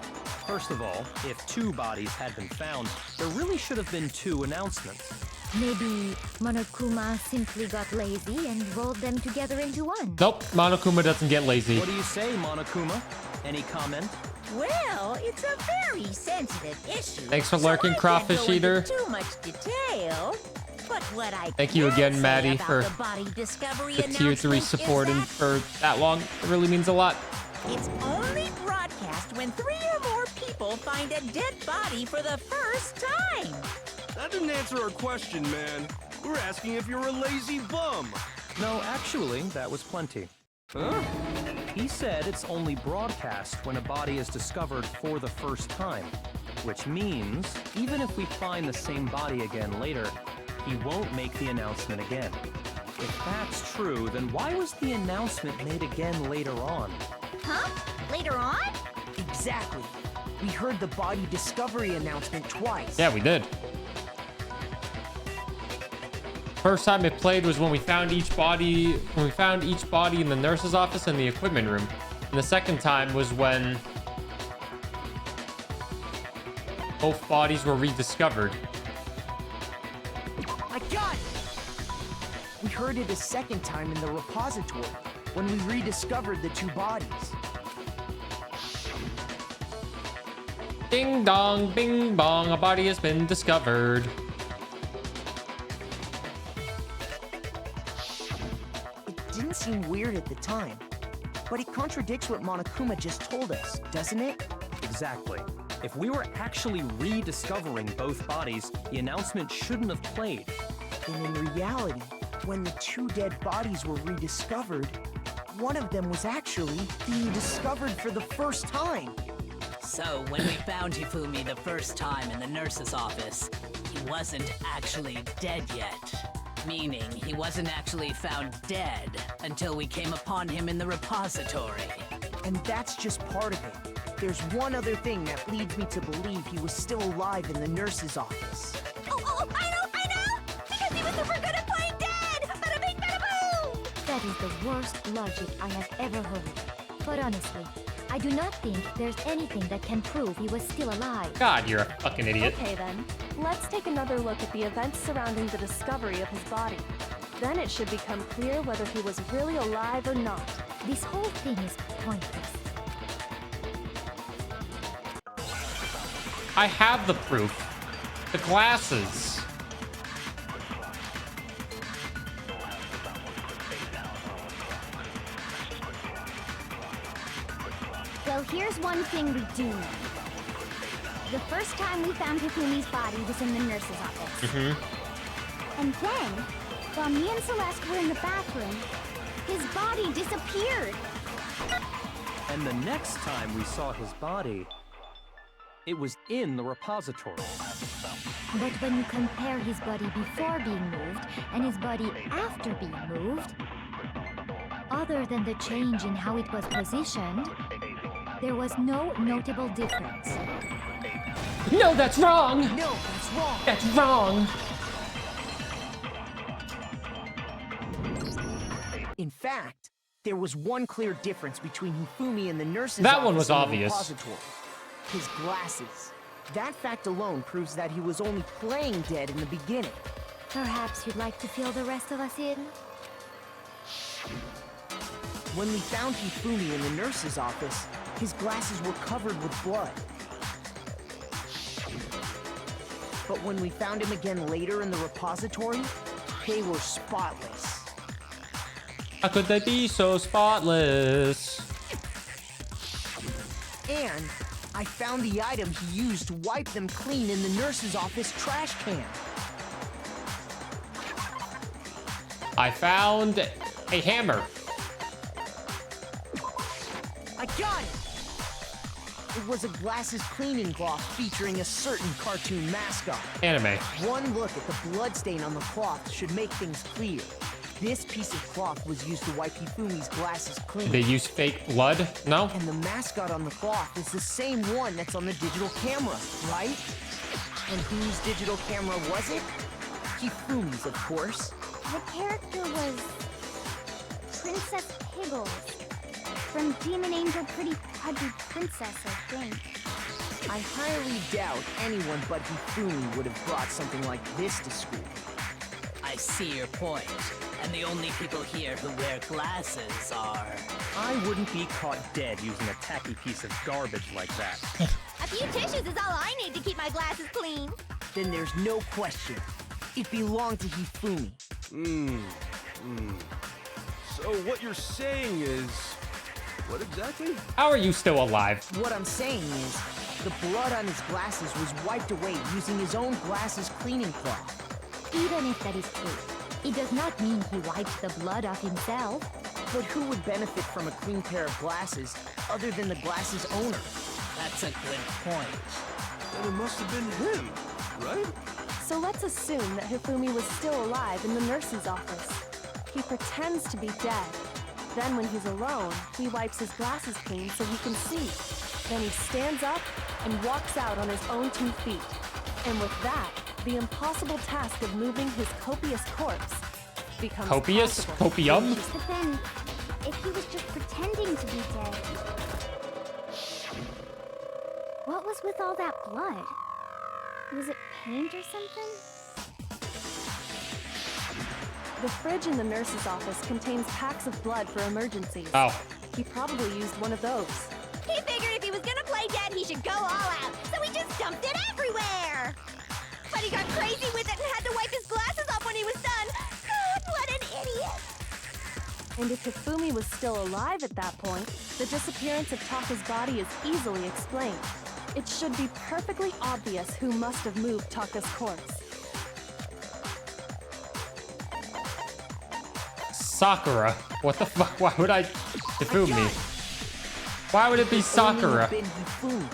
First of all, if 2 bodies had been found, there really should have been 2 announcements. Maybe Monokuma simply got lazy and rolled them together into one. Nope, Monokuma doesn't get lazy. What do you say, Monokuma? Any comment? Well, it's a very sensitive issue. Thanks for so lurking, I can't Crawfish go into Eater. Too much detail. But what I Thank you can again, say Maddie, about for the body discovery the tier 3 announcement is supporting that for that long. It really means a lot. it's only broadcast when 3 or more people find a dead body for the first time. That didn't answer our question, man. We're asking if you're a lazy bum. No, actually, that was plenty. Huh? He said it's only broadcast when a body is discovered for the first time. Which means, even if we find the same body again later, he won't make the announcement again. If that's true, then why was the announcement made again later on? Huh? Later on? Exactly. We heard the body discovery announcement twice. Yeah, we did. First time it played was when we found each body in the nurse's office and the equipment room. And the second time was when both bodies were rediscovered. I got it! We heard it a second time in the repository, when we rediscovered the 2 bodies. Ding dong, bing bong, a body has been discovered. It didn't seem weird at the time, but it contradicts what Monokuma just told us, doesn't it? Exactly. If we were actually rediscovering both bodies, the announcement shouldn't have played. And in reality, when the 2 dead bodies were rediscovered, one of them was actually being discovered for the first time. So, when we found Hifumi the first time in the nurse's office, he wasn't actually dead yet. Meaning, he wasn't actually found dead until we came upon him in the repository. And that's just part of it. There's one other thing that leads me to believe he was still alive in the nurse's office. Oh, I know! Because he was super good at playing dead! Bada bing, bada boom! That is the worst logic I have ever heard. But honestly, I do not think there's anything that can prove he was still alive. God, you're a fucking idiot. Okay then, let's take another look at the events surrounding the discovery of his body. Then it should become clear whether he was really alive or not. This whole thing is pointless. I have the proof. The glasses. Well, here's one thing we do know. The first time we found Hifumi's body was in the nurse's office. And then, while me and Celeste were in the bathroom, his body disappeared. And the next time we saw his body, it was in the repository. But when you compare his body before being moved and his body after being moved, other than the change in how it was positioned, there was no notable difference. No, that's wrong! No, that's That's wrong. That's wrong. In fact, there was one clear difference between Hifumi and the nurse's That one office was and the obvious. repository. His glasses. That fact alone proves that he was only playing dead in the beginning. Perhaps you'd like to fill the rest of us in? When we found Hifumi in the nurse's office, his glasses were covered with blood. But when we found him again later in the repository, they were spotless. How could they be so spotless? And I found the item he used to wipe them clean in the nurse's office trash can. I found a hammer. I got it! It was a glasses cleaning cloth featuring a certain cartoon mascot. Anime. One look at the bloodstain on the cloth should make things clear. This piece of cloth was used to wipe Hifumi's glasses clean. They use fake blood? No? And the mascot on the cloth is the same one that's on the digital camera, right? And whose digital camera was it? Hifumi's, of course. The character was Princess Piggles from Demon Angel Pretty Pudgy Princess, I think. I highly doubt anyone but Hifumi would have brought something like this to school. I see your point. And the only people here who wear glasses are... I wouldn't be caught dead using a tacky piece of garbage like that. A few tissues is all I need to keep my glasses clean. Then there's no question. It belonged to Hifumi. So what you're saying is... What exactly? How are you still alive? What I'm saying is, the blood on his glasses was wiped away using his own glasses cleaning cloth. Even if that is true, it does not mean he wiped the blood off himself. But who would benefit from a clean pair of glasses other than the glasses owner? That's a good point. Then it must have been him, right? So let's assume that Hifumi was still alive in the nurse's office. He pretends to be dead. Then when he's alone, he wipes his glasses clean so he can see. Then he stands up and walks out on his own 2 feet. And with that, the impossible task of moving his copious corpse becomes Copious? possible. Copium? But then, if he was just pretending to be dead, what was with all that blood? Was it paint or something? The fridge in the nurse's office contains packs of blood for emergencies. Oh. He probably used one of those. He figured if he was gonna play dead, he should go all out, so he just dumped it everywhere! But he got crazy with it and had to wipe his glasses off when he was done! God, what an idiot! And if Hifumi was still alive at that point, the disappearance of Taka's body is easily explained. It should be perfectly obvious who must have moved Taka's corpse. Sakura. What the fuck? Why would I... Hifumi? Why would it be Sakura? Only been Hifumi.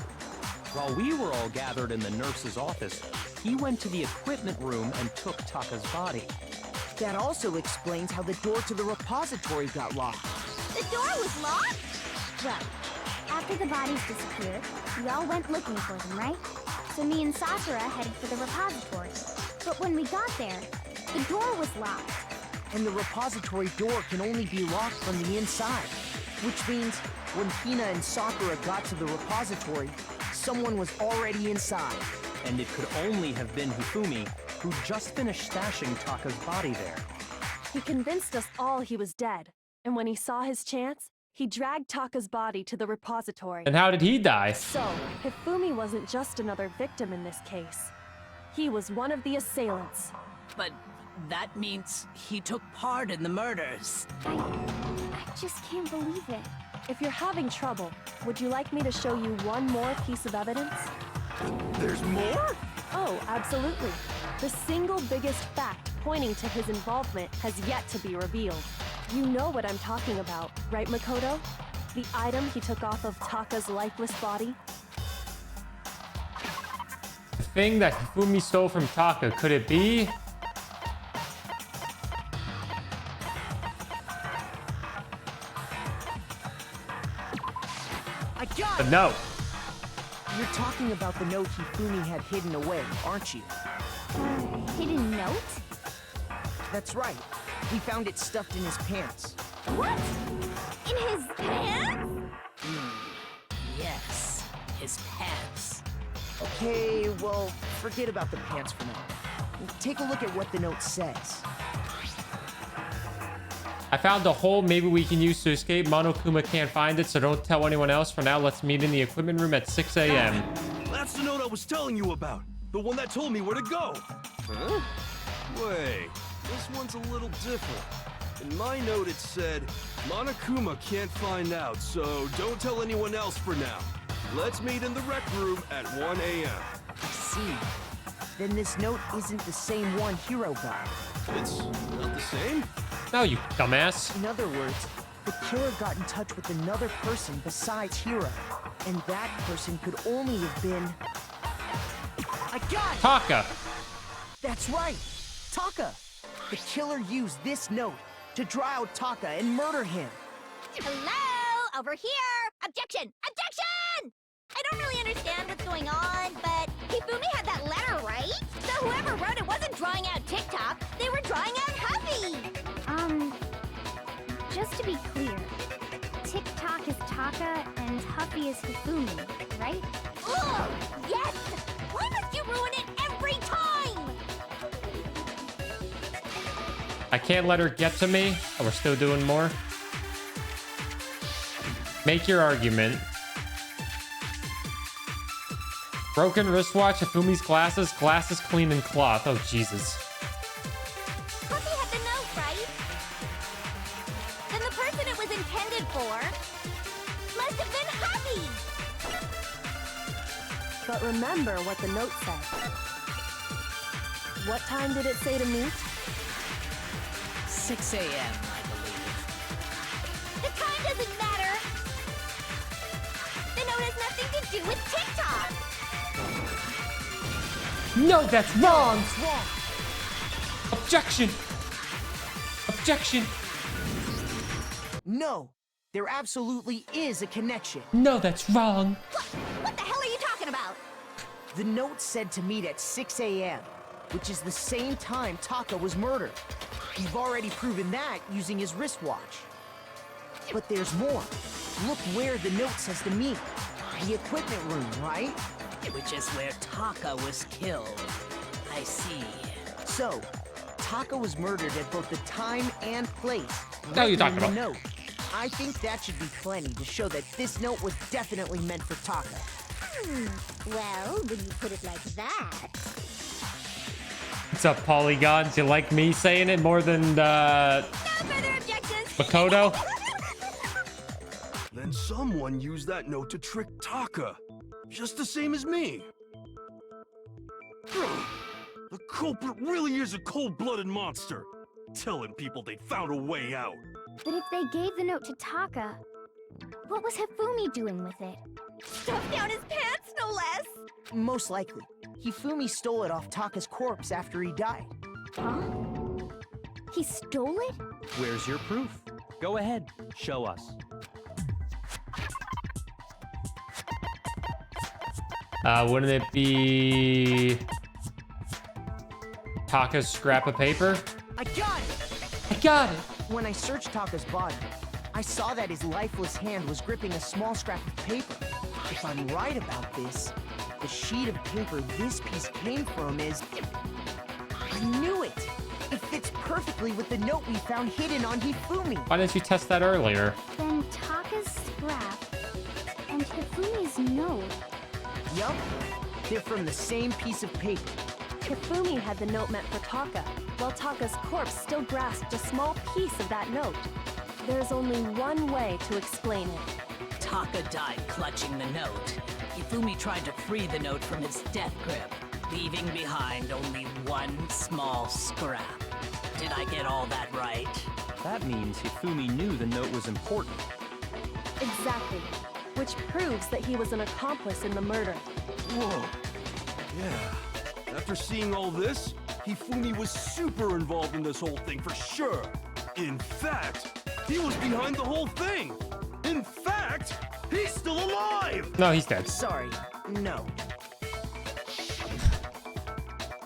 While we were all gathered in the nurse's office, he went to the equipment room and took Taka's body. That also explains how the door to the repository got locked. The door was locked? Well, after the bodies disappeared, we all went looking for them, right? So me and Sakura headed for the repository. But when we got there, the door was locked. And the repository door can only be locked from the inside. Which means, when Hina and Sakura got to the repository, someone was already inside. And it could only have been Hifumi, who just finished stashing Taka's body there. He convinced us all he was dead, and when he saw his chance, he dragged Taka's body to the repository. And how did he die? So, Hifumi wasn't just another victim in this case. He was one of the assailants. But that means he took part in the murders. I just can't believe it. If you're having trouble, would you like me to show you one more piece of evidence? There's more? Oh, absolutely. The single biggest fact pointing to his involvement has yet to be revealed. You know what I'm talking about, right, Makoto? The item he took off of Taka's lifeless body? The thing that Hifumi stole from Taka, could it be? I got But it! no. You're talking about the note Hifumi had hidden away, aren't you? Hidden note? That's right. We found it stuffed in his pants. What? In his pants? Yes, his pants. Okay, well, forget about the pants for now. Take a look at what the note says. I found a hole maybe we can use to escape. Monokuma can't find it, so don't tell anyone else. For now, let's meet in the equipment room at 6 a.m. That's the note I was telling you about. The one that told me where to go. Huh? Wait, this one's a little different. In my note it said, Monokuma can't find out, so don't tell anyone else for now. Let's meet in the rec room at 1 a.m. I see. Then this note isn't the same one Hiro got. It's not the same? No, you dumbass. In other words, the killer got in touch with another person besides Hiro. And that person could only have been... I got it! Taka. That's right! Taka! The killer used this note to draw out Taka and murder him. Hello? Over here! Objection! Objection! I don't really understand what's going on, but Hifumi had that letter, right? So whoever wrote it wasn't drawing out TikTok, they were drawing out Huffy! Just to be clear, TikTok is Taka and Huffy is Hifumi, right? Ugh! Yes! Why must you ruin it every time? I can't let her get to me. Oh, we're still doing more. Make your argument. Broken wristwatch, Hifumi's glasses, glasses clean and cloth. Oh, Jesus. Huffy had the note, right? Then the person it was intended for must have been Huffy! But remember what the note said. What time did it say to meet? 6 a.m., I believe. The time doesn't matter! The note has nothing to do with TikTok! No, that's wrong. Objection. Objection. No, there absolutely is a connection. No, that's wrong. What the hell are you talking about? The note said to meet at 6 a.m., which is the same time Taka was murdered. You've already proven that using his wristwatch. But there's more. Look where the note says to meet. The equipment room, right? Which is where Taka was killed. I see. So, Taka was murdered at both the time and place. What are you talking written in about? the note. I think that should be plenty to show that this note was definitely meant for Taka. Well, when you put it like that... What's up, Polygons? You like me saying it more than No further objections! Makoto? Then someone used that note to trick Taka. Just the same as me. The culprit really is a cold-blooded monster. Telling people they found a way out. But if they gave the note to Taka, what was Hifumi doing with it? Stuffed down his pants, no less! Most likely. Hifumi stole it off Taka's corpse after he died. Huh? He stole it? Where's your proof? Go ahead, show us. Wouldn't it be Taka's scrap of paper? I got it! I got it. When I searched Taka's body, I saw that his lifeless hand was gripping a small scrap of paper. If I'm right about this, the sheet of paper this piece came from is... I knew it! It fits perfectly with the note we found hidden on Hifumi. Why didn't you test that earlier? Then Taka's scrap and Hifumi's note. Yup, they're from the same piece of paper. Hifumi had the note meant for Taka, while Taka's corpse still grasped a small piece of that note. There's only one way to explain it. Taka died clutching the note. Hifumi tried to free the note from his death grip, leaving behind only one small scrap. Did I get all that right? That means Hifumi knew the note was important. Exactly. Which proves that he was an accomplice in the murder. Whoa. Yeah. After seeing all this, Hifumi was super involved in this whole thing for sure. In fact, he was behind the whole thing. In fact, He's still alive! No, he's dead. Sorry, no.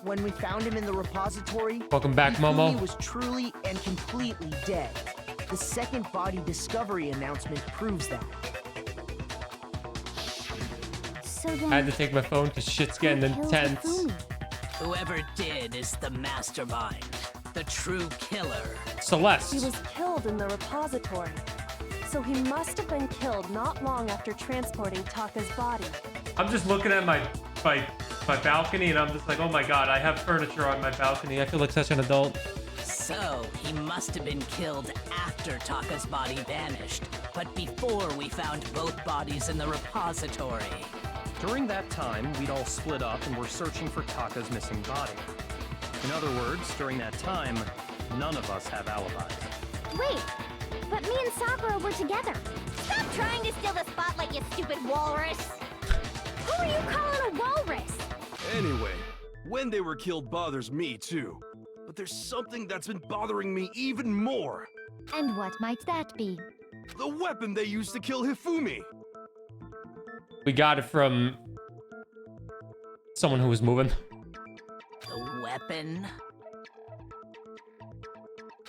When we found him in the repository, Welcome back, Momo. He was truly and completely dead. The second body discovery announcement proves that. So then, I had to take my phone because shit's getting who killed intense. Hifumi? Whoever did is the mastermind, the true killer. He Celeste. was killed in the repository. So he must have been killed not long after transporting Taka's body. I'm just looking at my balcony and I'm just like, oh my god, I have furniture on my balcony. I feel like such an adult. So, he must have been killed after Taka's body vanished, but before we found both bodies in the repository. During that time, we'd all split up and were searching for Taka's missing body. In other words, during that time, none of us have alibis. Wait, but me and Sakura were together. Stop trying to steal the spotlight, you stupid walrus! Who are you calling a walrus? Anyway, when they were killed bothers me too. But there's something that's been bothering me even more. And what might that be? The weapon they used to kill Hifumi. We got it from someone who was moving. The weapon?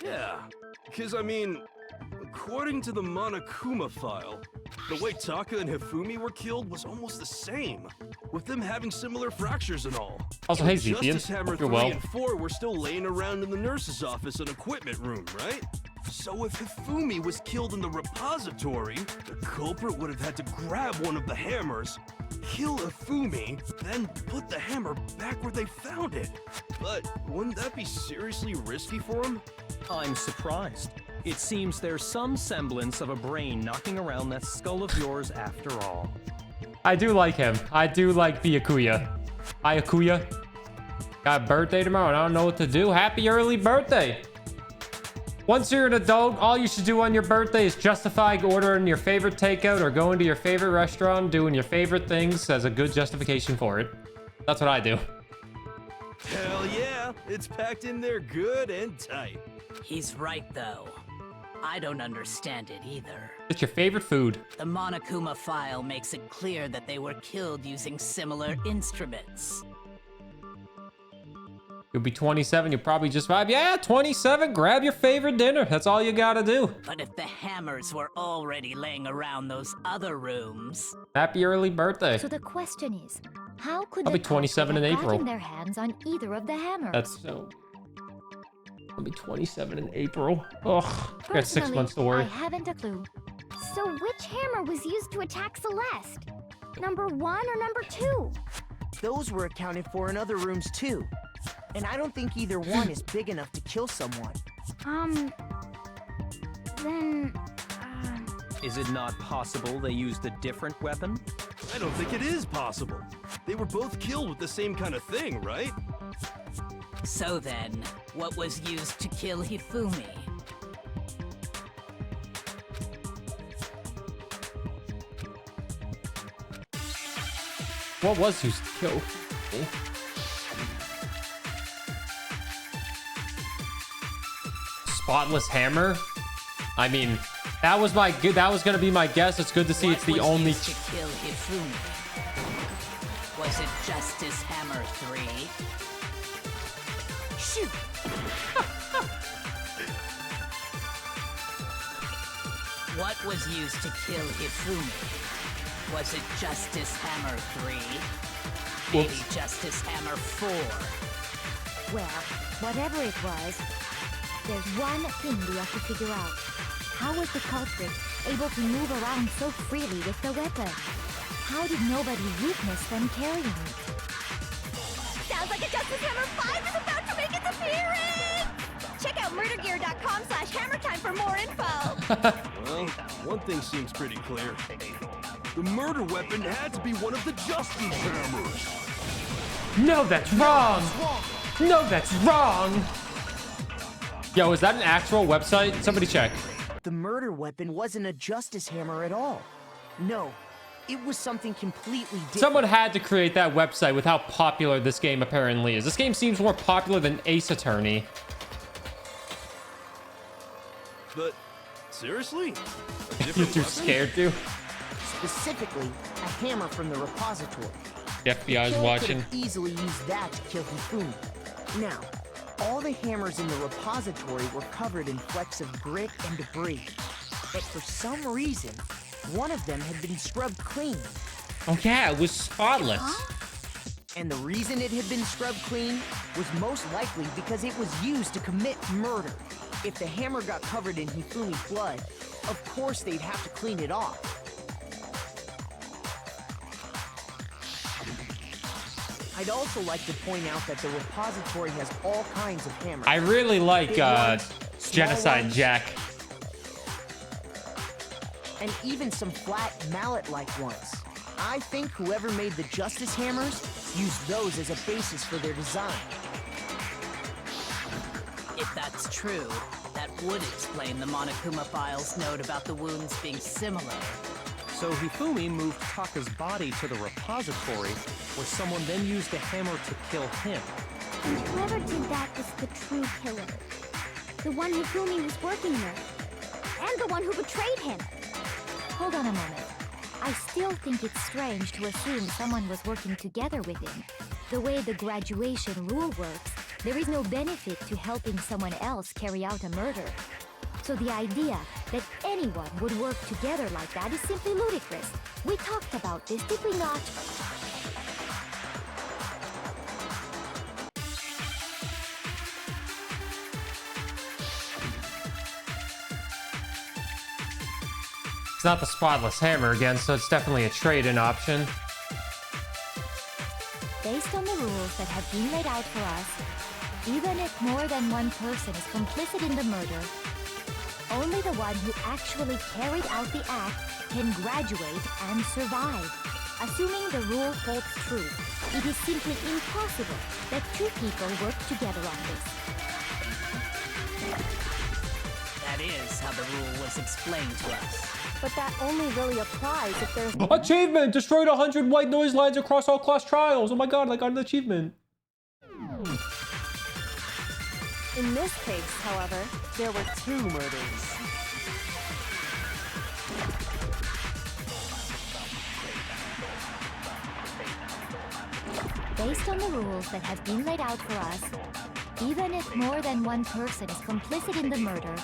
Yeah, because I mean, according to the Monokuma file, the way Taka and Hifumi were killed was almost the same, with them having similar fractures and all. Also, hey, Justice Zepian. Hammer Hope 3 you're well. and 4 were still laying around in the nurse's office and equipment room, right? So if Hifumi was killed in the repository, the culprit would have had to grab one of the hammers, kill Hifumi, then put the hammer back where they found it. But wouldn't that be seriously risky for him? I'm surprised. It seems there's some semblance of a brain knocking around that skull of yours after all. I do like him. I do like the Akuya. Hi, Akuya. Got a birthday tomorrow and I don't know what to do. Happy early birthday. Once you're an adult, all you should do on your birthday is justify ordering your favorite takeout or going to your favorite restaurant, doing your favorite things as a good justification for it. That's what I do. Hell yeah, it's packed in there good and tight. He's right, though. I don't understand it either. It's your favorite food. The Monokuma file makes it clear that they were killed using similar instruments. You'll be 27, you'll probably just vibe. Yeah, 27, grab your favorite dinner. That's all you gotta do. But if the hammers were already laying around those other rooms... Happy early birthday. So the question is, how could I'll the be 27 in culprit have April. gotten their hands on either of the hammers? That's so... I'll be 27 in April. Ugh, I got 6 months to I worry. haven't a clue. So which hammer was used to attack Celeste? Number 1 or number 2? Those were accounted for in other rooms too. And I don't think either one is big enough to kill someone. Then... Is it not possible they used a different weapon? I don't think it is possible. They were both killed with the same kind of thing, right? So then, what was used to kill Hifumi? What was used to kill? Spotless hammer? I mean, that was gonna be my guess. It's good to see it's the What was only. used to kill Hifumi? Was it Justice Hammer 3? Shoot! What was used to kill Hifumi? Was it Justice Hammer 3? Maybe Whoops. Justice Hammer 4? Well, whatever it was, there's one thing we have to figure out. How was the culprit able to move around so freely with the weapon? How did nobody witness them carrying it? Sounds like a Justice Hammer 5 is about to make its appearance! Check out murdergear.com/hammertime for more info! Well, one thing seems pretty clear. The murder weapon had to be one of the Justice Hammers. No, that's wrong. No, that's wrong. Yo, is that an actual website? Somebody check. The murder weapon wasn't a justice hammer at all. No, it was something completely different. Someone had to create that website with how popular this game apparently is. This game seems more popular than Ace Attorney. But seriously? A You're different too weapon? scared to. specifically a hammer from the repository. The FBI's Killer watching. could've easily used that to kill Hifumi. Now, all the hammers in the repository were covered in flecks of grit and debris. But for some reason, one of them had been scrubbed clean. Oh yeah, it was spotless. And the reason it had been scrubbed clean was most likely because it was used to commit murder. If the hammer got covered in Hifumi's blood, of course they'd have to clean it off. I'd also like to point out that the repository has all kinds of hammers. I really like Big ones, Genocide ones, Jack. and even some flat mallet-like ones. I think whoever made the Justice Hammers used those as a basis for their design. If that's true, that would explain the Monokuma file's note about the wounds being similar. So Hifumi moved Taka's body to the repository, where someone then used the hammer to kill him. And whoever did that was the true killer. The one Hifumi was working with. And the one who betrayed him. Hold on a moment. I still think it's strange to assume someone was working together with him. The way the graduation rule works, there is no benefit to helping someone else carry out a murder. So the idea that anyone would work together like that is simply ludicrous. We talked about this, did we not? It's not the spotless hammer again, so it's definitely a trade-in option. Based on the rules that have been laid out for us, even if more than one person is complicit in the murder, only the one who actually carried out the act can graduate and survive. Assuming the rule holds true, it is simply impossible that two people work together on this. That is how the rule was explained to us. But that only really applies if there's... Achievement! Destroyed 100 white noise lines across all class trials. Oh my god, I got an achievement. In this case, however, there were 2 murders. Based on the rules that have been laid out for us, even if more than one person is complicit in the murder,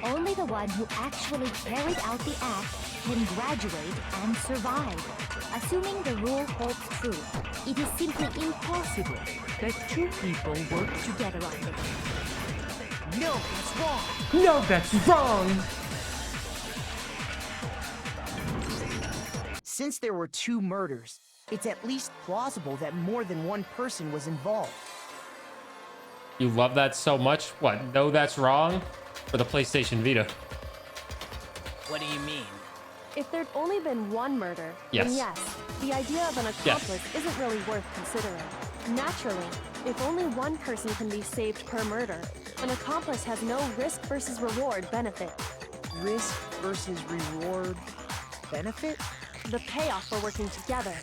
only the one who actually carried out the act can graduate and survive. Assuming the rule holds true, it is simply impossible that two people work together on this. No, that's wrong. No, that's wrong. Since there were 2 murders, it's at least plausible that more than one person was involved. You love that so much? What? No, that's wrong? For the PlayStation Vita. What do you mean? If there'd only been one murder, Yes. then yes, the idea of an accomplice isn't really worth considering. Naturally, if only one person can be saved per murder, an accomplice has no risk versus reward benefit. Risk versus reward benefit? The payoff for working together.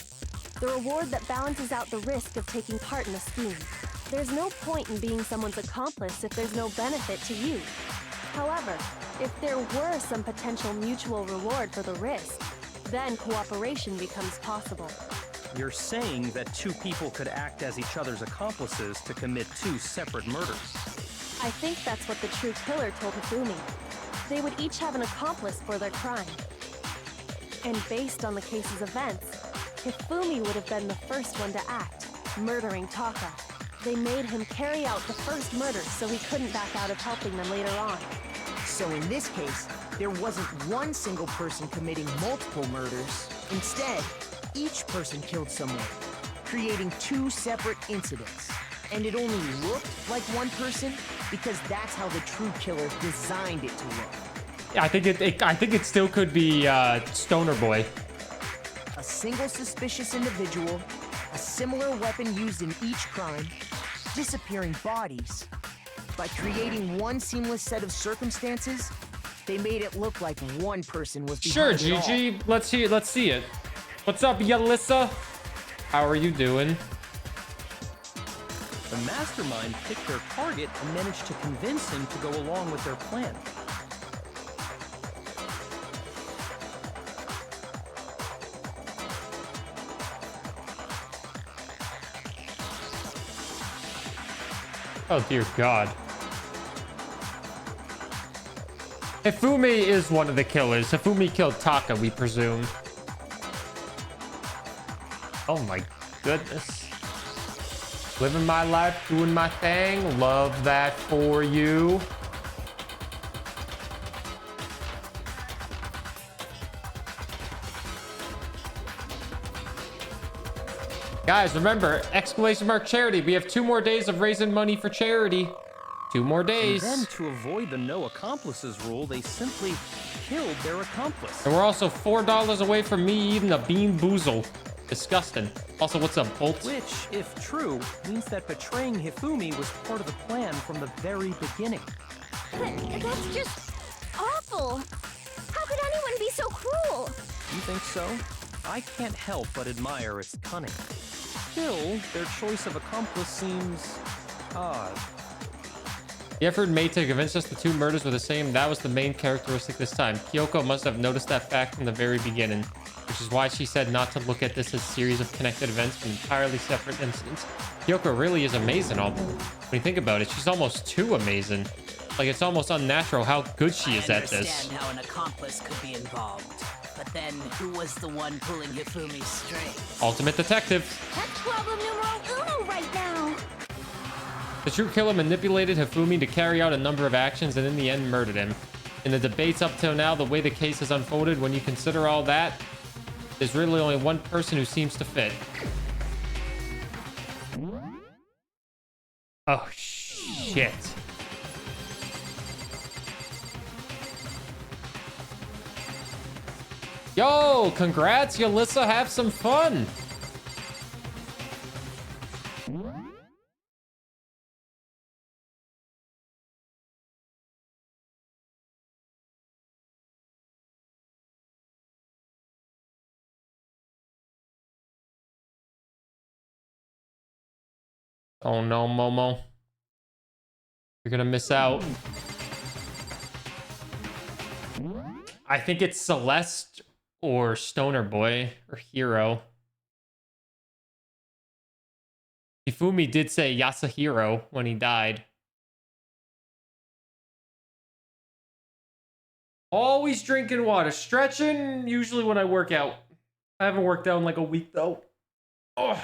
The reward that balances out the risk of taking part in a scheme. There's no point in being someone's accomplice if there's no benefit to you. However, if there were some potential mutual reward for the risk, then cooperation becomes possible. You're saying that 2 people could act as each other's accomplices to commit 2 separate murders. I think that's what the true killer told Hifumi. They would each have an accomplice for their crime. And based on the case's events, Hifumi would have been the first one to act, murdering Taka. They made him carry out the first murder so he couldn't back out of helping them later on. So in this case, there wasn't one single person committing multiple murders. Instead, each person killed someone, creating 2 separate incidents. And it only looked like one person because that's how the true killer designed it to look. Yeah, I think it still could be Stoner Boy. A single suspicious individual, a similar weapon used in each crime, disappearing bodies. By creating one seamless set of circumstances, they made it look like one person was Sure, behind it all. Gigi. Let's see it. What's up, Yalissa? How are you doing? The mastermind picked their target and managed to convince him to go along with their plan. Oh, dear God. Hifumi is one of the killers. Hifumi killed Taka, we presume. Oh my goodness. Living my life, doing my thing. Love that for you. Guys, remember, exclamation mark charity. We have 2 more days of raising money for charity. 2 more days. And then, to avoid the no accomplices rule, they simply killed their accomplice. And we're also $4 away from me eating a bean boozle. Disgusting. Also, what's up, Bolt? Which, if true, means that betraying Hifumi was part of the plan from the very beginning. But that's just awful. How could anyone be so cruel? You think so? I can't help but admire its cunning. Still, their choice of accomplice seems odd. The effort made to convince us the 2 murders were the same, that was the main characteristic this time. Kyoko must have noticed that fact from the very beginning, which is why she said not to look at this as a series of connected events from entirely separate incidents. Kyoko really is amazing, when you think about it. She's almost too amazing. Like, it's almost unnatural how good she is at this. I understand how an accomplice could be involved. But then, who was the one pulling Hifumi's strings? Ultimate detective. That's problem numero uno right now. The true killer manipulated Hifumi to carry out a number of actions and in the end murdered him. In the debates up till now, the way the case has unfolded, when you consider all that, there's really only one person who seems to fit. Oh, shit. Yo, congrats, Yalissa. Have some fun. Oh no, Momo. You're gonna miss out. I think it's Celeste or Stoner Boy or Hero. Hifumi did say Yasuhiro when he died. Always drinking water. Stretching usually when I work out. I haven't worked out in like a week though. Oh.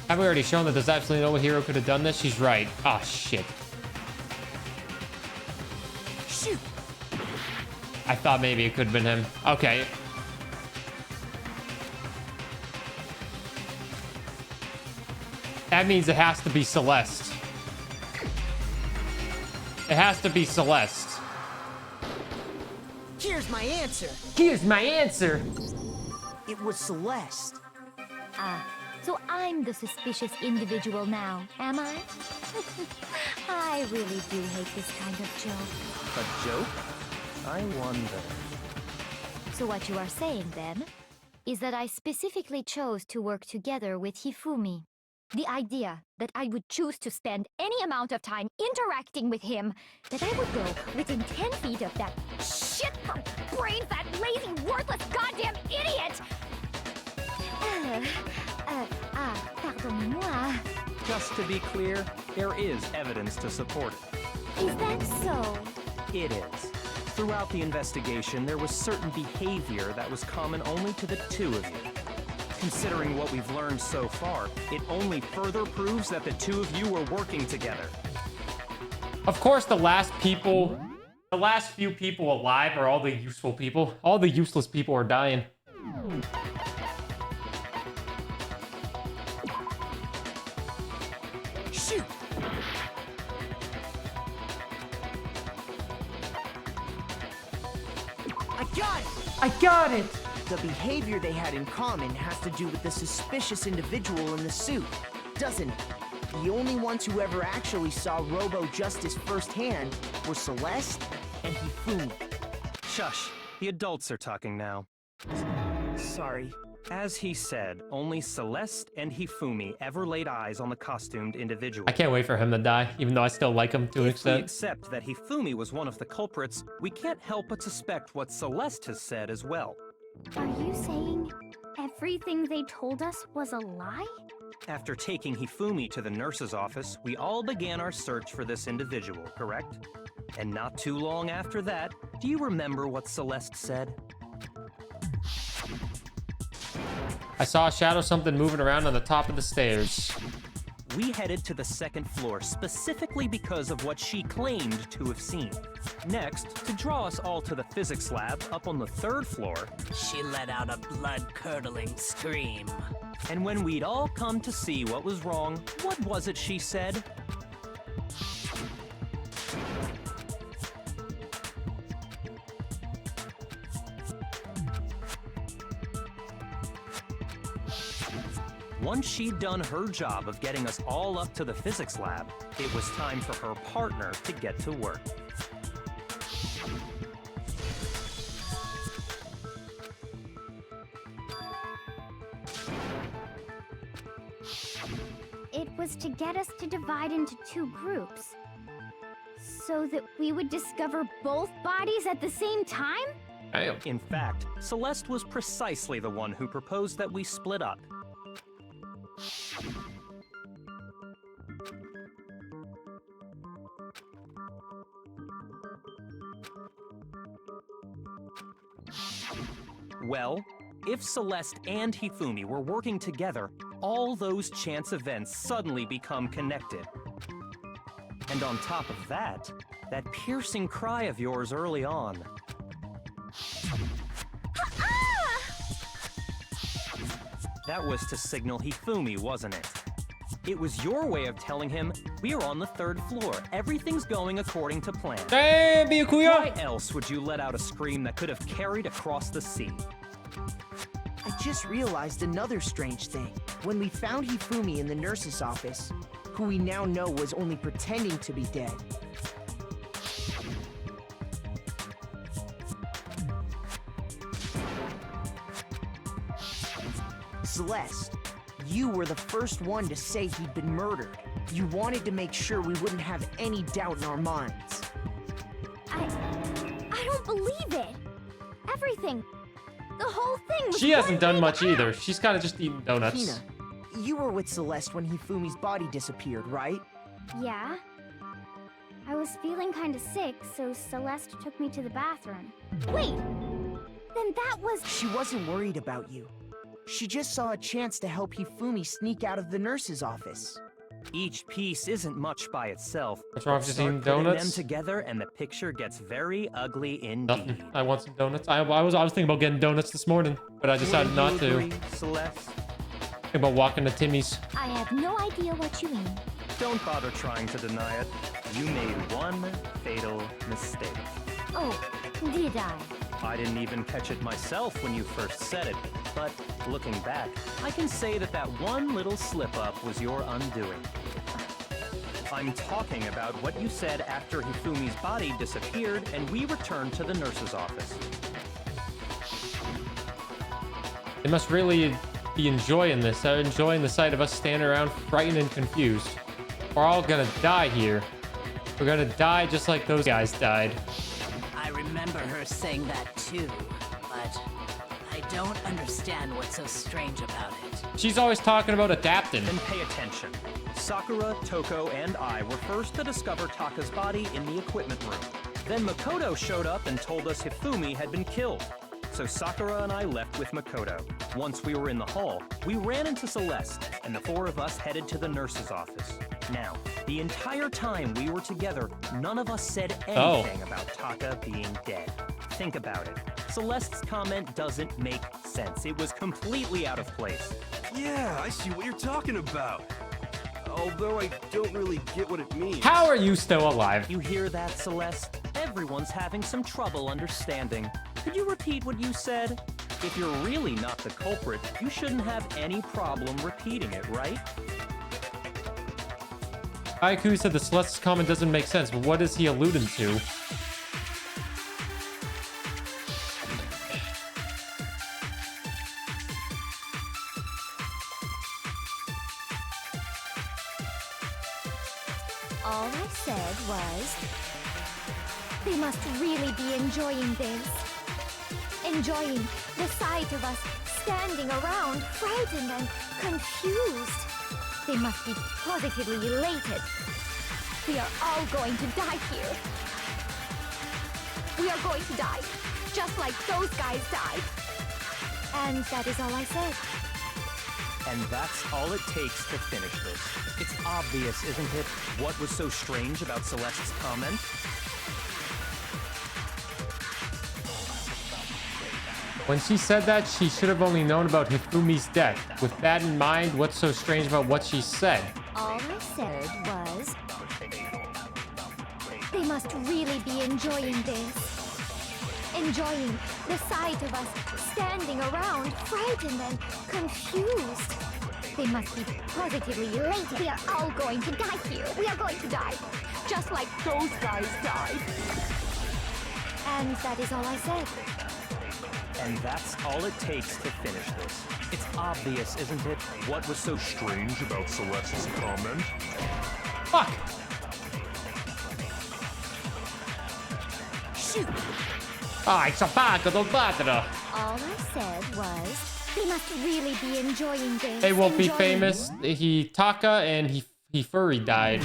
Have we already shown that there's absolutely no hero could have done this? She's right. Ah, oh, shit. Shoot. I thought maybe it could have been him. Okay. That means it has to be Celeste. It has to be Celeste. Here's my answer. Here's my answer. It was Celeste. Ah, so I'm the suspicious individual now, am I? I really do hate this kind of joke. A joke? I wonder. So what you are saying, then, is that I specifically chose to work together with Hifumi. The idea that I would choose to spend any amount of time interacting with him, that I would go within 10 feet of that shit, brain-fat, lazy, worthless, goddamn idiot! Pardonnez-moi. Just to be clear, there is evidence to support it. Is that so? It is. Throughout the investigation, there was certain behavior that was common only to the 2 of you. Considering what we've learned so far, it only further proves that the 2 of you were working together. Of course, the last few people alive are all the useful people. All the useless people are dying. Shoot! I got it! I got it! The behavior they had in common has to do with the suspicious individual in the suit, doesn't it? The only ones who ever actually saw Robo Justice firsthand were Celeste and Hifumi. Shush. The adults are talking now. Sorry. As he said, only Celeste and Hifumi ever laid eyes on the costumed individual. I can't wait for him to die, even though I still like him to an If we extent. accept that Hifumi was one of the culprits, we can't help but suspect what Celeste has said as well. Are you saying everything they told us was a lie? After taking Hifumi to the nurse's office, we all began our search for this individual, correct? And not too long after that, do you remember what Celeste said? I saw a shadow something moving around on the top of the stairs. We headed to the second floor specifically because of what she claimed to have seen. Next, to draw us all to the physics lab up on the third floor, She let out a blood-curdling scream. and when we'd all come to see what was wrong, what was it she said? Once she'd done her job of getting us all up to the physics lab, it was time for her partner to get to work. It was to get us to divide into two groups. So that we would discover both bodies at the same time? Damn. In fact, Celeste was precisely the one who proposed that we split up. Well, if Celeste and Hifumi were working together, all those chance events suddenly become connected. And on top of that, that piercing cry of yours early on. That was to signal Hifumi, wasn't it? It was your way of telling him, we're on the third floor, everything's going according to plan. Damn, Byakuya! Why else would you let out a scream that could have carried across the sea? I just realized another strange thing. When we found Hifumi in the nurse's office, who we now know was only pretending to be dead, Celeste, you were the first one to say he'd been murdered. You wanted to make sure we wouldn't have any doubt in our minds. I don't believe it. Everything. The whole thing was She hasn't one done big much act. either. She's kind of just eating donuts. Hina, you were with Celeste when Hifumi's body disappeared, right? Yeah. I was feeling kind of sick, so Celeste took me to the bathroom. Wait! Then that was... She wasn't worried about you. She just saw a chance to help Hifumi sneak out of the nurse's office. Each piece isn't much by itself. What's wrong with just Start eating putting donuts? them together and the picture gets very ugly indeed. Nothing. I want some donuts. I was thinking about getting donuts this morning, but I decided not to. Agree, Celeste? Thinking about walking to Timmy's. I have no idea what you mean. Don't bother trying to deny it. You made one fatal mistake. Oh, did I? I didn't even catch it myself when you first said it, but looking back, I can say that that one little slip-up was your undoing. I'm talking about what you said after Hifumi's body disappeared and we returned to the nurse's office. They must really be enjoying this. They're enjoying the sight of us standing around frightened and confused. We're all gonna die here. We're gonna die just like those guys died. I remember her saying that too, but I don't understand what's so strange about it. She's always talking about adapting. Then pay attention. Sakura, Toko, and I were first to discover Taka's body in the equipment room. Then Makoto showed up and told us Hifumi had been killed. So Sakura and I left with Makoto. Once we were in the hall, we ran into Celeste, and the four of us headed to the nurse's office. Now, the entire time we were together, none of us said anything about Taka being dead. Think about it. Celeste's comment doesn't make sense. It was completely out of place. Yeah, I see what you're talking about. Although I don't really get what it means. How are you still alive? You hear that, Celeste? Everyone's having some trouble understanding. Could you repeat what you said? If you're really not the culprit, you shouldn't have any problem repeating it, right? Haiku said the Celeste's comment doesn't make sense, but what is he alluding to? All I said was, they must really be enjoying this. Enjoying the sight of us standing around, frightened and confused. They must be positively elated. We are all going to die here. We are going to die, just like those guys died. And that is all I said. And that's all it takes to finish this. It's obvious, isn't it, what was so strange about Celeste's comment? When she said that, she should have only known about Hifumi's death. With that in mind, what's so strange about what she said? All I said was, they must really be enjoying this. Enjoying the sight of us standing around, frightened and confused. They must be positively elated. We are all going to die here. We are going to die, just like those guys died. And that is all I said. And that's all it takes to finish this. It's obvious, isn't it, what was so strange about Celeste's comment? Fuck! Shoot! Ah, it's a bug of the butter. All I said was, they must really be enjoying this. They won't be famous. Taka and Furry died.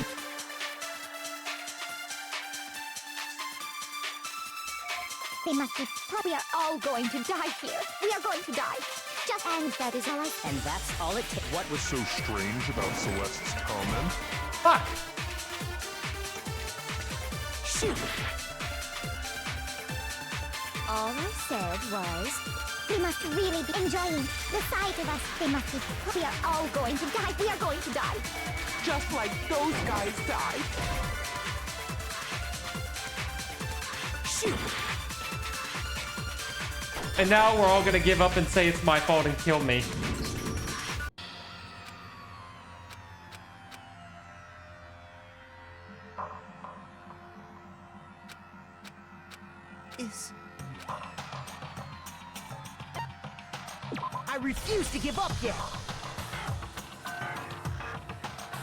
They must be. We are all going to die here. We are going to die. Just and that is all I. And that's all it takes. What was so strange about Celeste's comment? Fuck! Shoot! All I said was, they must really be enjoying the sight of us. They must be. We are all going to die. We are going to die. Just like those guys died. Shoot! And now we're all gonna give up and say it's my fault and kill me. I refuse to give up yet.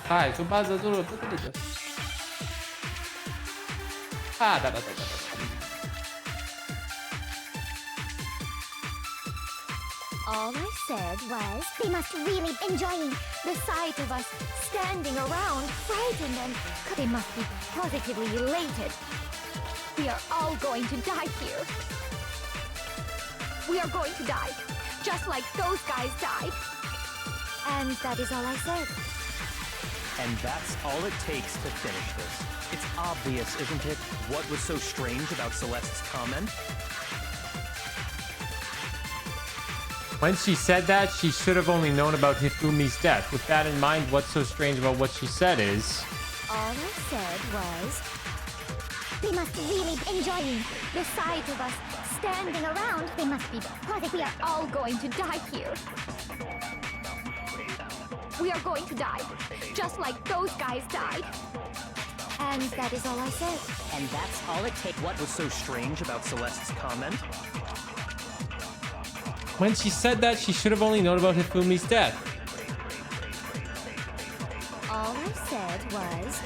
Hi, so bad. Ah, da. All I said was, they must really be enjoying the sight of us standing around, frightened and. They must be positively elated. We are all going to die here. We are going to die, just like those guys died. And that is all I said. And that's all it takes to finish this. It's obvious, isn't it, what was so strange about Celeste's comment? When she said that, she should have only known about Hifumi's death. With that in mind, what's so strange about what she said is... All I said was, they must really be enjoying the sight of us standing around. They must be positive. We are all going to die here. We are going to die, just like those guys died. And that is all I said. And that's all it takes. What was so strange about Celeste's comment? When she said that, she should have only known about Hifumi's death. All I said was,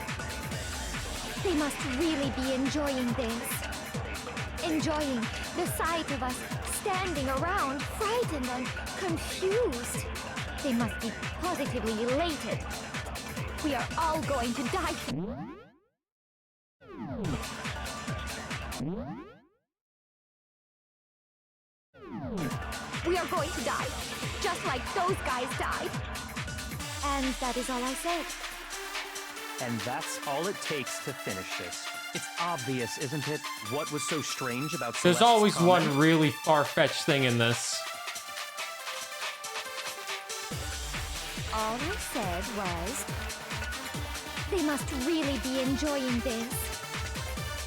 they must really be enjoying this. Enjoying the sight of us standing around, frightened and confused. They must be positively elated. We are all going to die. We are going to die, just like those guys died. And that is all I said. And that's all it takes to finish this. It's obvious, isn't it, what was so strange about Celeste's There's always comment? one really far-fetched thing in this. All I said was, they must really be enjoying this.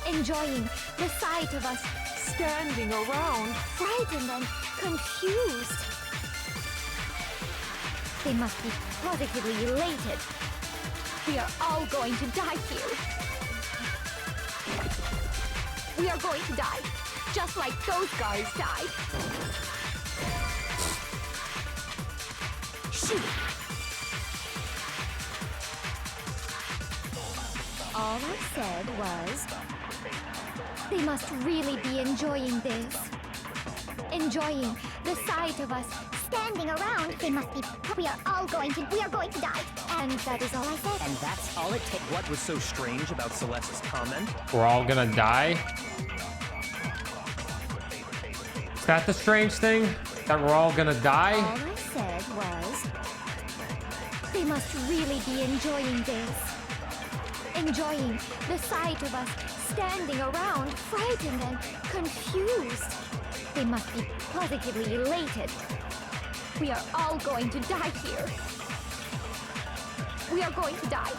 Enjoying the sight of us standing around, frightened and confused. They must be positively elated. We are all going to die here. We are going to die, just like those guys died. Shoot! All I said was, they must really be enjoying this. Enjoying the sight of us standing around. They must be. We are going to die. And that is all I said. And that's all it takes. What was so strange about Celeste's comment? We're all gonna die? Is that the strange thing? That we're all gonna die? All I said was, they must really be enjoying this. Enjoying the sight of us standing around, frightened and confused. They must be positively elated. We are all going to die here. We are going to die,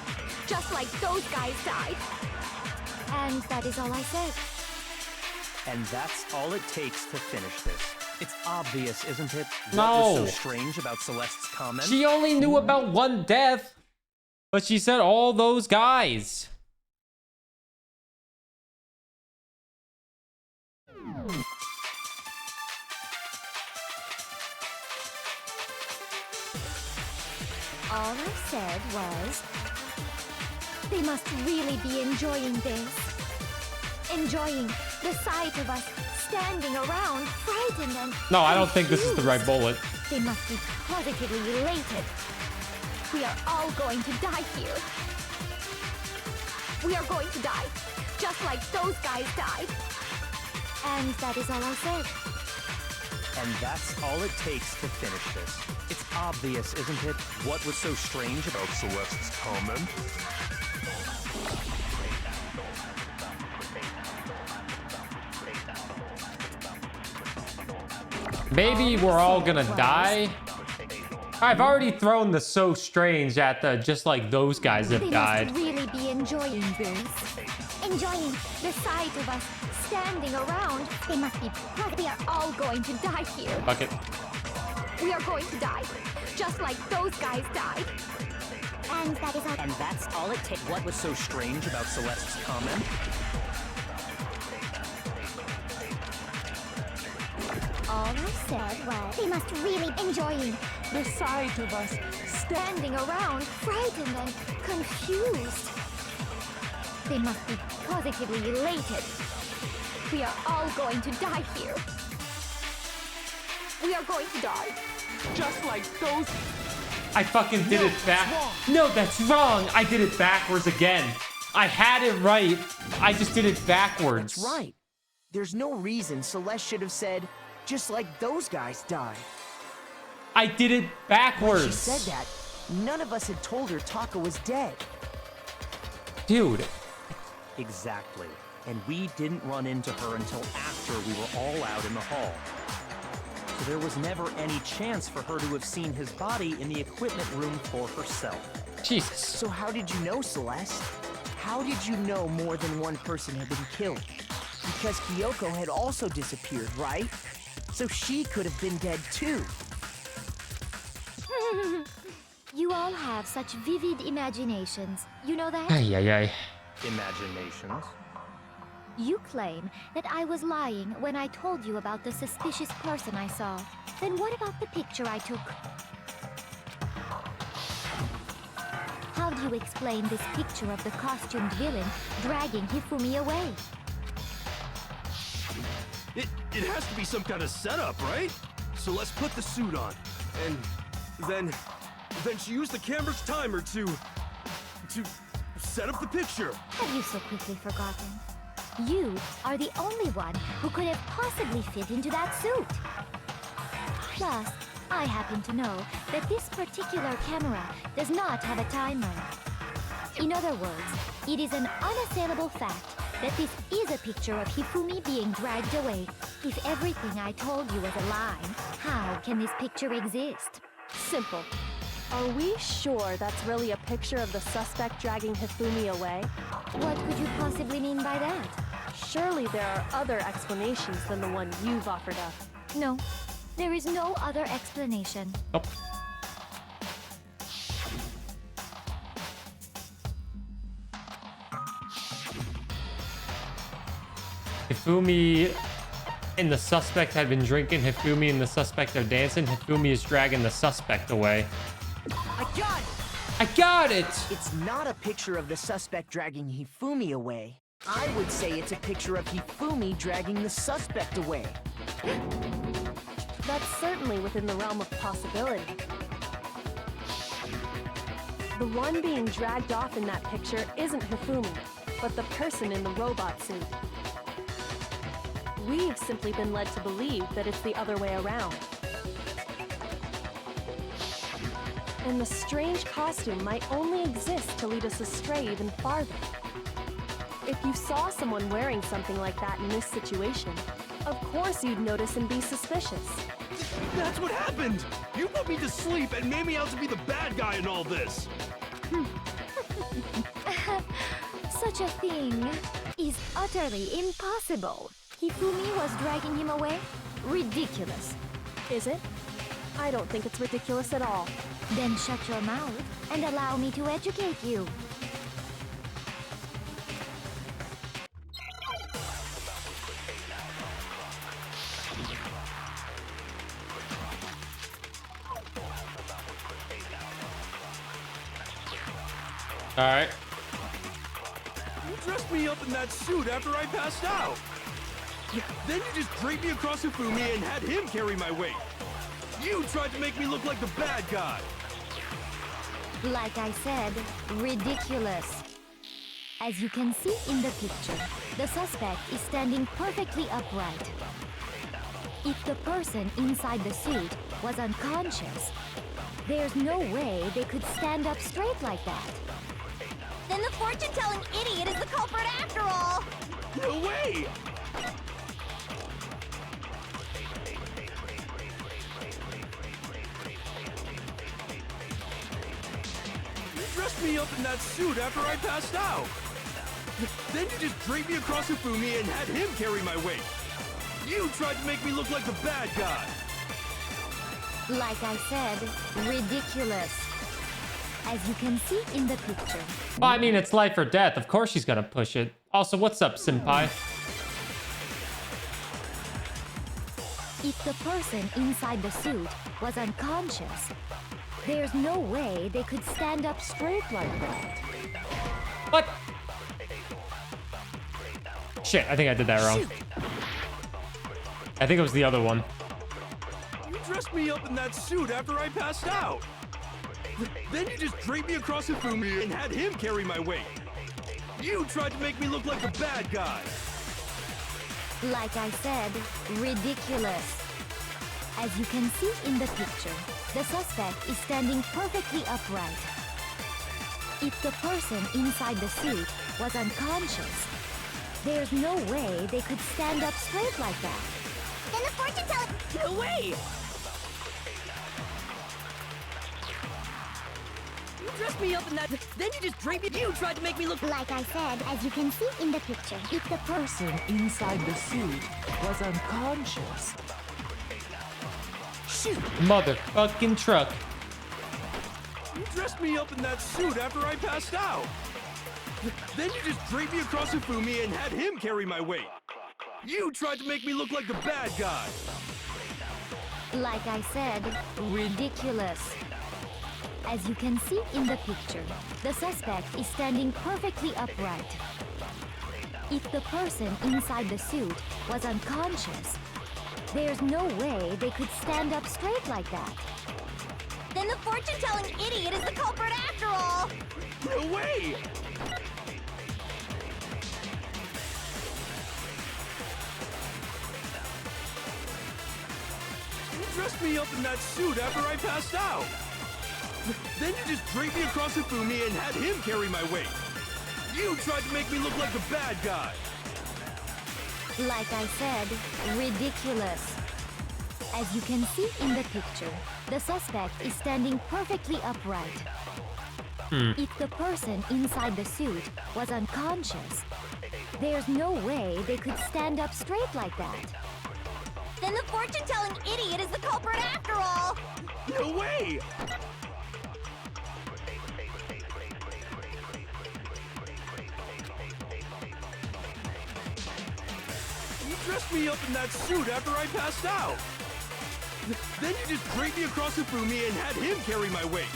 just like those guys died. And that is all I said. And that's all it takes to finish this. It's obvious, isn't it? No. What was so strange about Celeste's comment? She only knew about one death, but she said all those guys. All I said was, they must really be enjoying this. Enjoying the sight of us standing around, frightened and No, I don't think this is the right confused. bullet. They must be positively elated. We are all going to die here. We are going to die, just like those guys died. And that is all I said. And that's all it takes to finish this. It's obvious, isn't it? What was so strange about Celeste's comment? Maybe we're all gonna die. I've already thrown the so strange at the just like those guys have They died. must really be enjoying this. Enjoying the sight of us standing around. They must be. We are all going to die here. Fuck it. We are going to die, just like those guys died. And that is all. And that's all it takes. What was so strange about Celeste's comment? All I said was, they must really enjoying the sight of us standing around, frightened and confused. They must be positively elated. We are all going to die here. We are going to die, just like those. I fucking did it back. No, that's wrong. I did it backwards again. I had it right. I just did it backwards. That's right. There's no reason Celeste should have said, just like those guys died. I did it backwards. When she said that, none of us had told her Taka was dead. Dude. Exactly. And we didn't run into her until after we were all out in the hall. So there was never any chance for her to have seen his body in the equipment room for herself. Jesus. So how did you know, Celeste? How did you know more than one person had been killed? Because Kyoko had also disappeared, right? So she could have been dead too. You all have such vivid imaginations. You know that? Ay, ay, ay. Imaginations. You claim that I was lying when I told you about the suspicious person I saw. Then what about the picture I took? How do you explain this picture of the costumed villain dragging Hifumi away? It has to be some kind of setup, right? So let's put the suit on. And then she used the camera's timer to set up the picture. Have you so quickly forgotten? You are the only one who could have possibly fit into that suit. Plus, I happen to know that this particular camera does not have a timer. In other words, it is an unassailable fact that this is a picture of Hifumi being dragged away. If everything I told you was a lie, how can this picture exist? Simple. Are we sure that's really a picture of the suspect dragging Hifumi away? What could you possibly mean by that? Surely there are other explanations than the one you've offered up. No, there is no other explanation. Nope. Hifumi and the suspect had been drinking. Hifumi and the suspect are dancing. Hifumi is dragging the suspect away. I got it! I got it! It's not a picture of the suspect dragging Hifumi away. I would say it's a picture of Hifumi dragging the suspect away. That's certainly within the realm of possibility. The one being dragged off in that picture isn't Hifumi, but the person in the robot suit. We've simply been led to believe that it's the other way around. And the strange costume might only exist to lead us astray even farther. If you saw someone wearing something like that in this situation, of course you'd notice and be suspicious. That's what happened! You put me to sleep and made me out to be the bad guy in all this! Such a thing is utterly impossible. Hifumi was dragging him away? Ridiculous. Is it? I don't think it's ridiculous at all. Then shut your mouth and allow me to educate you. All right. You dressed me up in that suit after I passed out. Then you just draped me across Hifumi and had him carry my weight. You tried to make me look like the bad guy. Like I said, ridiculous. As you can see in the picture, the suspect is standing perfectly upright. If the person inside the suit was unconscious, there's no way they could stand up straight like that. Then the fortune-telling idiot is the culprit after all! No way! You dressed me up in that suit after I passed out. Then you just draped me across Hifumi and had him carry my weight. You tried to make me look like the bad guy. Like I said, ridiculous. As you can see in the picture. Well, I mean, it's life or death. Of course she's gonna push it. Also, what's up, senpai? If the person inside the suit was unconscious, there's no way they could stand up straight like that. What? Shit, I think I did that wrong. I think it was the other one. You dressed me up in that suit after I passed out. Then you just draped me across Hifumi and had him carry my weight. You tried to make me look like the bad guy. Like I said, ridiculous. As you can see in the picture, the suspect is standing perfectly upright. If the person inside the suit was unconscious, there's no way they could stand up straight like that. Then the fortune-telling... No way! You dressed me up in that... Then you just draped me... You tried to make me look... Like I said, as you can see in the picture, If the person inside the suit was unconscious, shoot! Motherfucking truck. You dressed me up in that suit after I passed out. Then you just draped me across Hifumi and had him carry my weight. You tried to make me look like the bad guy. Like I said, ridiculous. As you can see in the picture, the suspect is standing perfectly upright. If the person inside the suit was unconscious, there's no way they could stand up straight like that. Then the fortune-telling idiot is the culprit after all! No way! You dressed me up in that suit after I passed out. Then you just draped me across Hifumi and had him carry my weight. You tried to make me look like the bad guy. Like I said, ridiculous. As you can see in the picture, the suspect is standing perfectly upright. If the person inside the suit was unconscious, there's no way they could stand up straight like that. Then the fortune-telling idiot is the culprit after all! No way! You dressed me up in that suit after I passed out. Then you just draped me across Hifumi and had him carry my weight.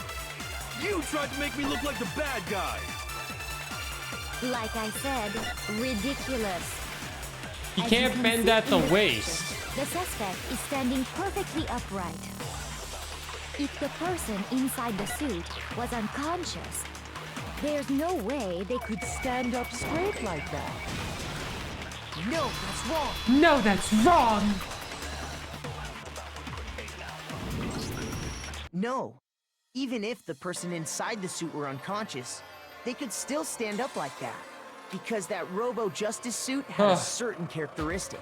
You tried to make me look like the bad guy! Like I said, ridiculous. He As can't you can bend see at the in picture, waist. The suspect is standing perfectly upright. If the person inside the suit was unconscious, there's no way they could stand up straight like that. No, that's wrong. No, that's wrong! No. Even if the person inside the suit were unconscious, they could still stand up like that. Because that Robo-Justice suit had a certain characteristic.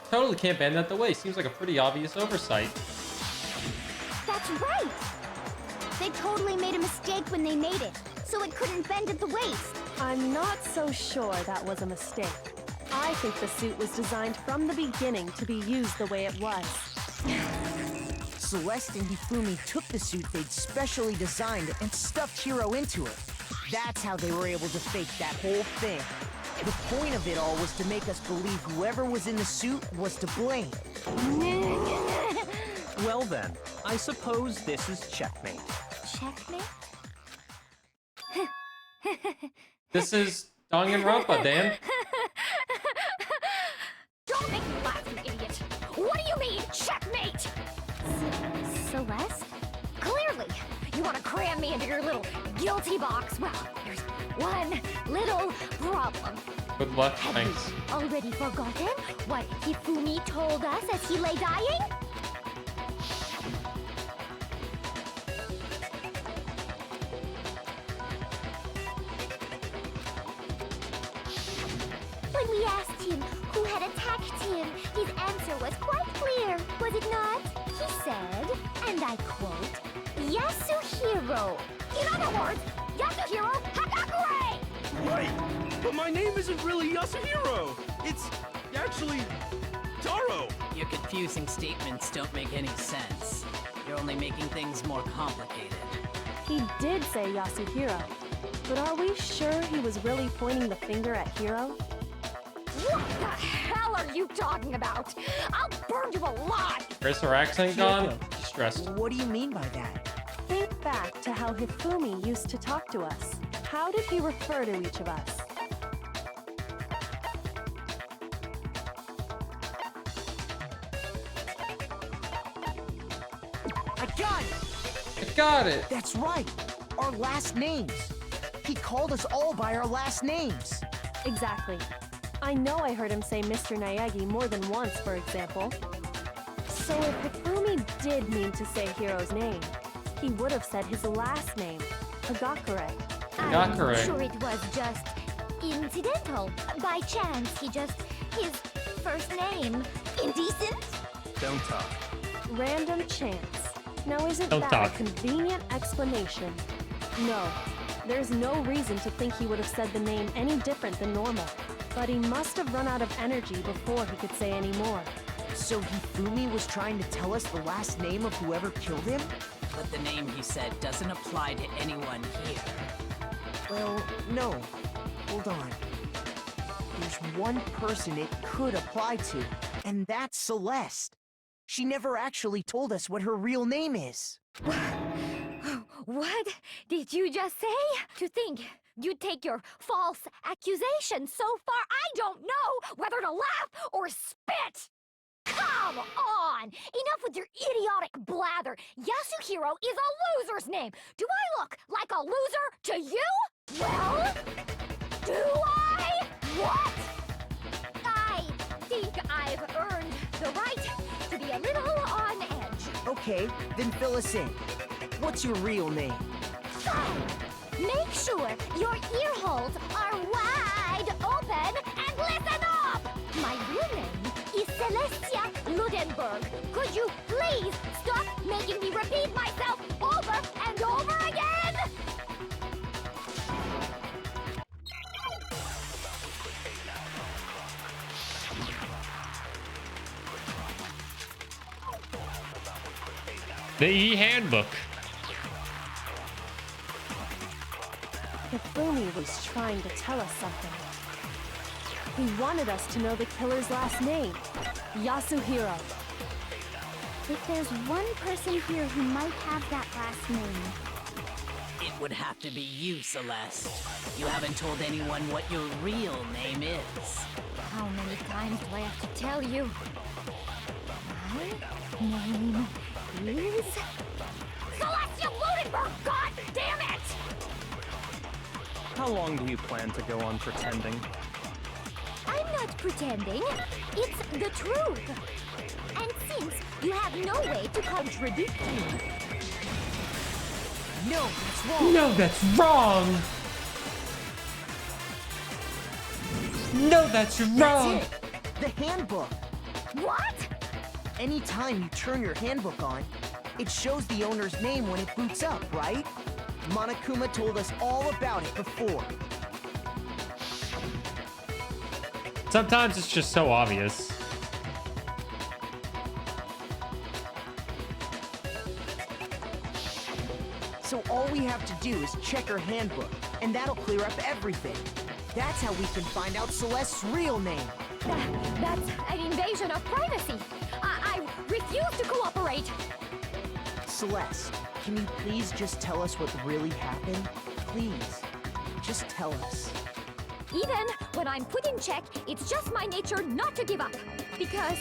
Totally can't bend at the waist. Seems like a pretty obvious oversight. That's right! They totally made a mistake when they made it, so it couldn't bend at the waist. I'm not so sure that was a mistake. I think the suit was designed from the beginning to be used the way it was. Celeste and Hifumi took the suit they'd specially designed and stuffed Hiro into it. That's how they were able to fake that whole thing. The point of it all was to make us believe whoever was in the suit was to blame. Well then, I suppose this is checkmate. Checkmate? This is Danganronpa, Dan. Don't make me laugh, you idiot! What do you mean, checkmate? Celeste? Clearly, you want to cram me into your little guilty box. Well, there's one little problem. Good luck, Have thanks. you already forgotten what Hifumi told us as he lay dying? When we asked him who had attacked him, his answer was quite clear, was it not? He said, and I quote, Yasuhiro. In other words, Yasuhiro Hakakure! Right! But my name isn't really Yasuhiro! It's actually Taro! Your confusing statements don't make any sense. You're only making things more complicated. He did say Yasuhiro, but are we sure he was really pointing the finger at Hiro? What the hell are you talking about? I'll burn you alive! Is her accent gone? She's stressed. What do you mean by that? Think back to how Hifumi used to talk to us. How did he refer to each of us? I got it! I got it! That's right! Our last names! He called us all by our last names! Exactly. I know I heard him say Mr. Naegi more than once, for example. So if Hifumi did mean to say Hiro's name, he would have said his last name, Hagakure. Not I'm correct. sure it was just incidental. By chance, his first name. Indecent? Don't talk. Random chance. Now isn't Don't that talk. a convenient explanation? No. There's no reason to think he would have said the name any different than normal. But he must have run out of energy before he could say any more. So Hifumi was trying to tell us the last name of whoever killed him? But the name he said doesn't apply to anyone here. Well, no. Hold on. There's one person it could apply to, and that's Celeste. She never actually told us what her real name is. What did you just say? To think you'd take your false accusation so far, I don't know whether to laugh or spit! Come on! Enough with your idiotic blather! Yasuhiro is a loser's name! Do I look like a loser to you? Well, do I? What? I think I've earned the right to be a little on edge. Okay, then fill us in. What's your real name? Fine. Make sure your ear holes are wide open and listen up! My real name is Celestia Ludenberg. Could you please stop making me repeat myself over and over again? The E-Handbook. Hifumi was trying to tell us something. He wanted us to know the killer's last name, Yasuhiro. If there's one person here who might have that last name, It would have to be you, Celeste. You haven't told anyone what your real name is. How many times do I have to tell you? My name is... Celestia Ludenberg! God damn it! How long do you plan to go on pretending? I'm not pretending. It's the truth. And since you have no way to contradict me... No, that's wrong. No, that's wrong. No, that's wrong. That's it. The handbook. What? Anytime you turn your handbook on, it shows the owner's name when it boots up, right? Monokuma told us all about it before. Sometimes it's just so obvious. So all we have to do is check her handbook, and that'll clear up everything. That's how we can find out Celeste's real name. That's an invasion of privacy. I refuse to cooperate. Celeste, can you please just tell us what really happened? Please, just tell us. Even when I'm put in check, it's just my nature not to give up. Because...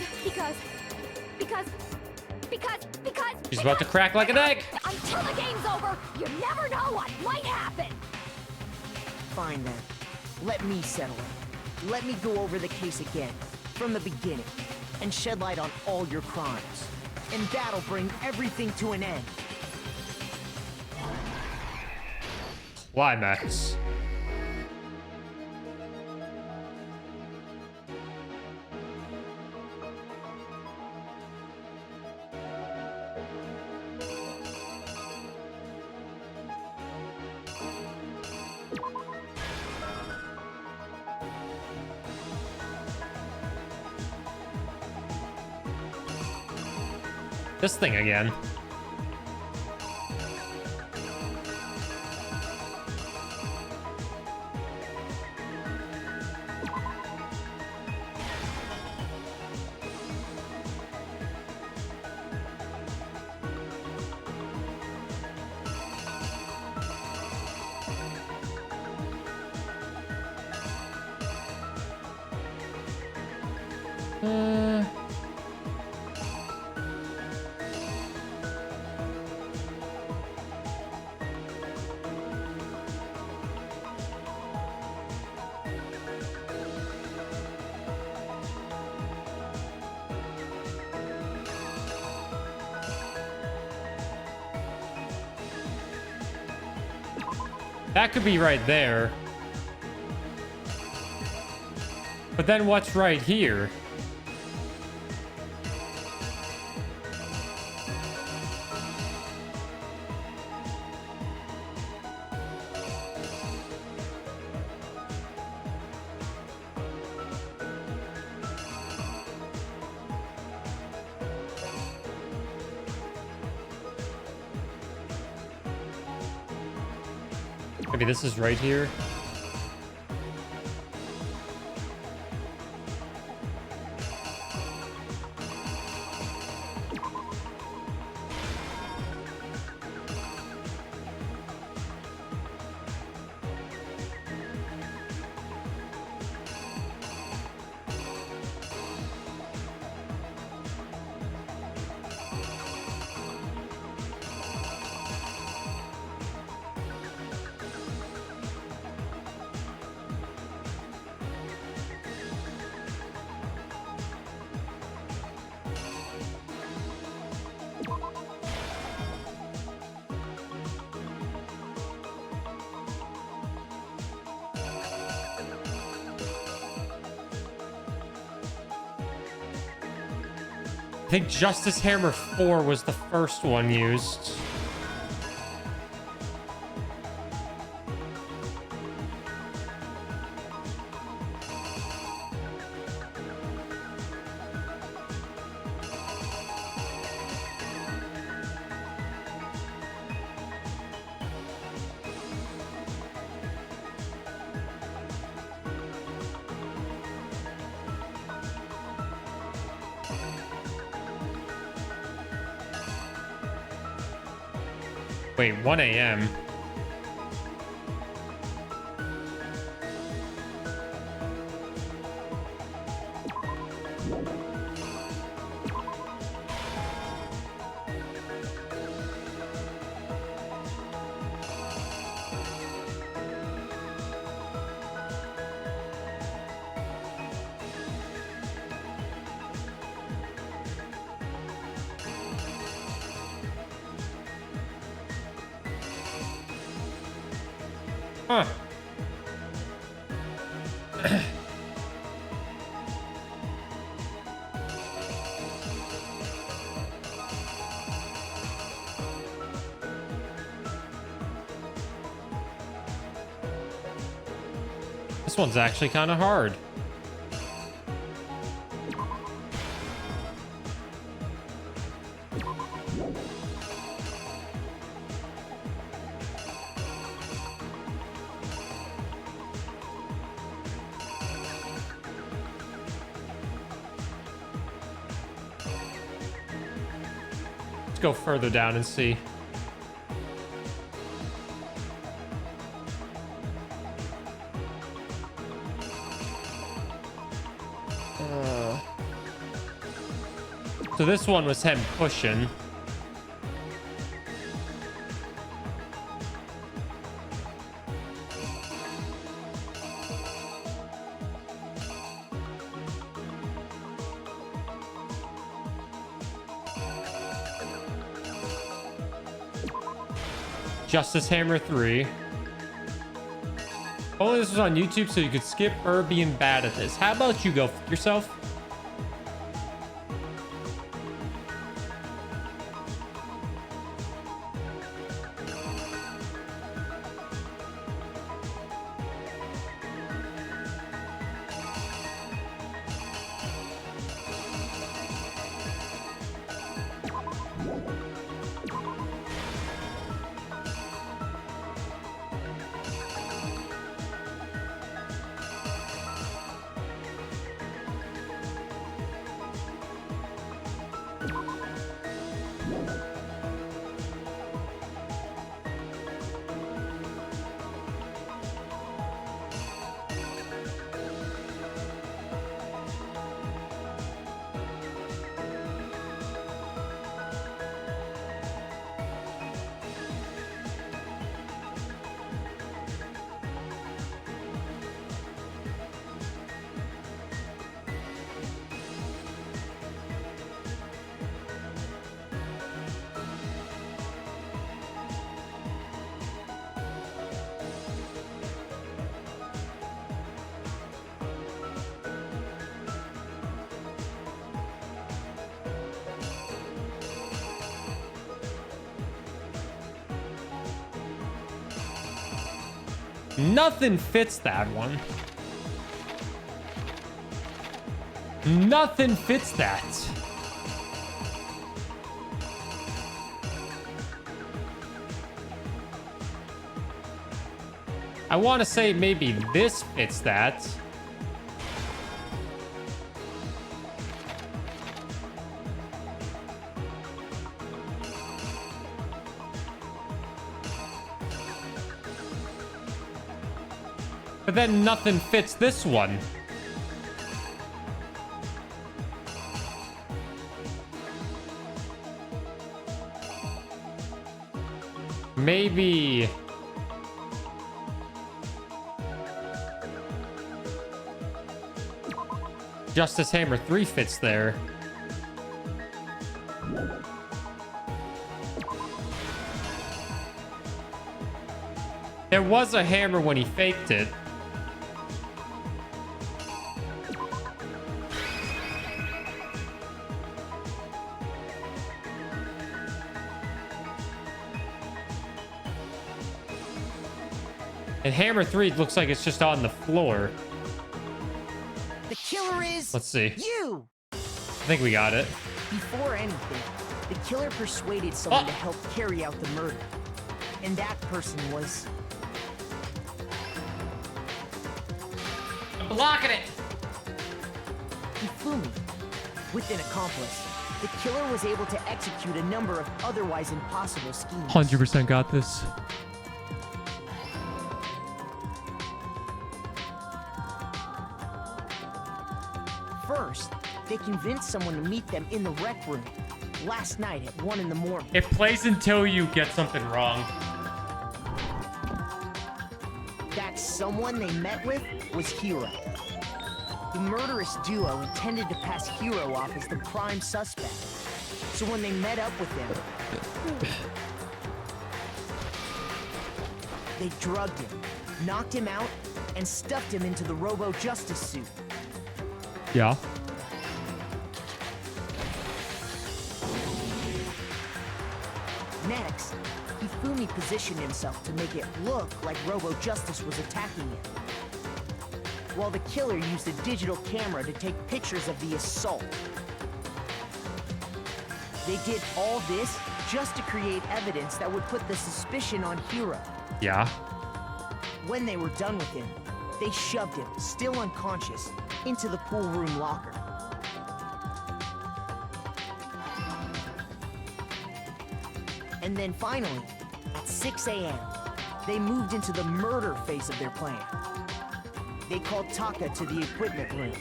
She's about to crack like an egg. Until the game's over, you never know what might happen. Fine then. Let me settle it. Let me go over the case again, from the beginning, and shed light on all your crimes. And that'll bring everything to an end. Why, Max? This thing again. That could be right there. But then what's right here? Maybe this is right here. I think Justice Hammer 4 was the first one used. Wait, 1 a.m. Huh. This one's actually kind of hard. Go further down and see. So this one was him pushing. Justice Hammer 3. Only this was on YouTube, so you could skip Burr being bad at this. How about you go f yourself? Nothing fits that one. Nothing fits that. I want to say maybe this fits that. But then nothing fits this one. Maybe... Justice Hammer 3 fits there. There was a hammer when he faked it. And Hammer 3 looks like it's just on the floor. The killer is... Let's see. You! I think we got it. Before anything, the killer persuaded someone to help carry out the murder. And that person was... I'm blocking it! Hifumi, with an accomplice. the killer was able to execute a number of otherwise impossible schemes. 100% got this. First, they convinced someone to meet them in the rec room last night at 1 in the morning. It plays until you get something wrong. That someone they met with was Hiro. The murderous duo intended to pass Hiro off as the prime suspect. So when they met up with him, they drugged him, knocked him out, and stuffed him into the Robo-Justice suit. Yeah. Next, Hifumi positioned himself to make it look like Robo-Justice was attacking him, while the killer used a digital camera to take pictures of the assault. They did all this just to create evidence that would put the suspicion on Hiro. Yeah. When they were done with him, they shoved him, still unconscious, into the pool room locker. And then finally, at 6 a.m., they moved into the murder phase of their plan. They called Taka to the equipment room.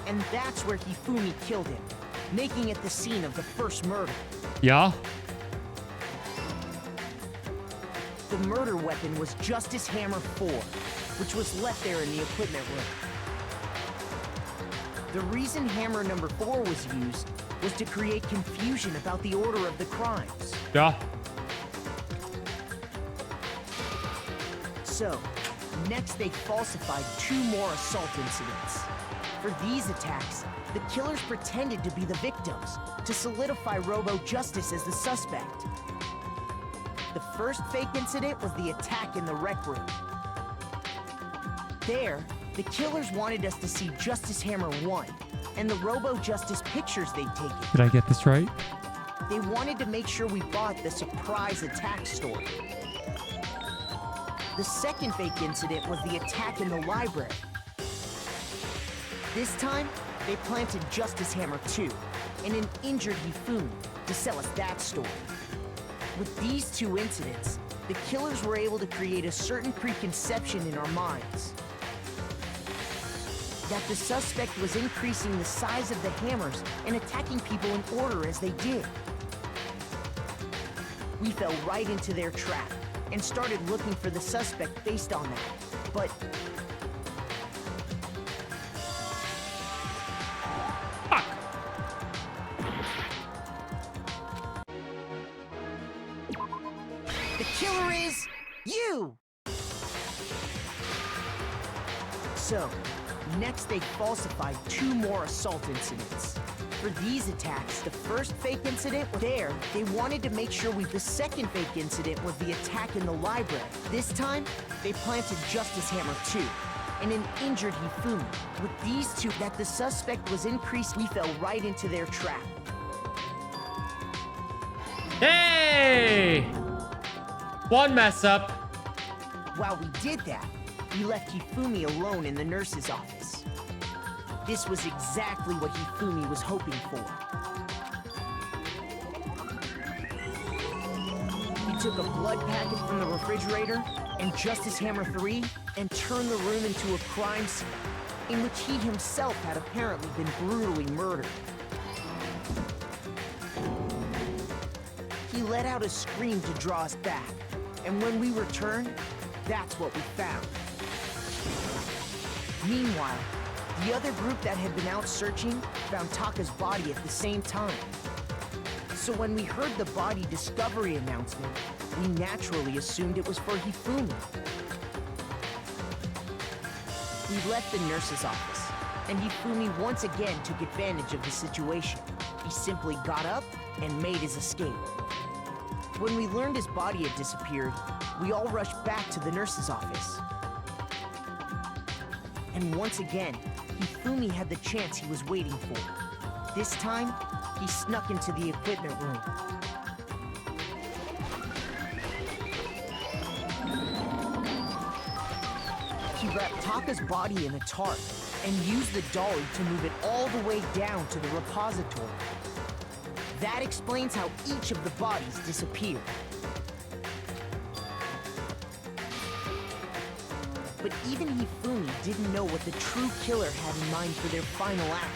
And that's where Hifumi killed him, making it the scene of the first murder. Yeah. The murder weapon was Justice Hammer 4, which was left there in the equipment room. The reason Hammer number 4 was used was to create confusion about the order of the crimes. Yeah. So, next they falsified 2 more assault incidents. For these attacks, the killers pretended to be the victims to solidify Robo-Justice as the suspect. The first fake incident was the attack in the rec room. There, the killers wanted us to see Justice Hammer 1 and the Robo-Justice pictures they'd taken. Did I get this right? They wanted to make sure we bought the surprise attack story. The second fake incident was the attack in the library. This time, they planted Justice Hammer 2 and an injured Hifumi to sell us that story. With these 2 incidents, the killers were able to create a certain preconception in our minds that the suspect was increasing the size of the hammers and attacking people in order as they did. We fell right into their trap and started looking for the suspect based on that. But the killer is you! So, next they falsified 2 more assault incidents. For these attacks, the first fake incident was there. They wanted to make sure the second fake incident was the attack in the library. This time, they planted Justice Hammer 2 and an injured Hifumi. With these 2, that the suspect was increased, we fell right into their trap. Hey! One mess up. While we did that, we left Hifumi alone in the nurse's office. This was exactly what Hifumi was hoping for. He took a blood packet from the refrigerator and Justice Hammer 3 and turned the room into a crime scene in which he himself had apparently been brutally murdered. He let out a scream to draw us back, and when we returned, that's what we found. Meanwhile, the other group that had been out searching found Taka's body at the same time. So when we heard the body discovery announcement, we naturally assumed it was for Hifumi. We left the nurse's office, and Hifumi once again took advantage of the situation. He simply got up and made his escape. When we learned his body had disappeared, we all rushed back to the nurse's office. And once again, Hifumi had the chance he was waiting for. This time, he snuck into the equipment room. wrap Taka's body in a tarp and use the dolly to move it all the way down to the repository. That explains how each of the bodies disappeared. But even Hifumi didn't know what the true killer had in mind for their final act.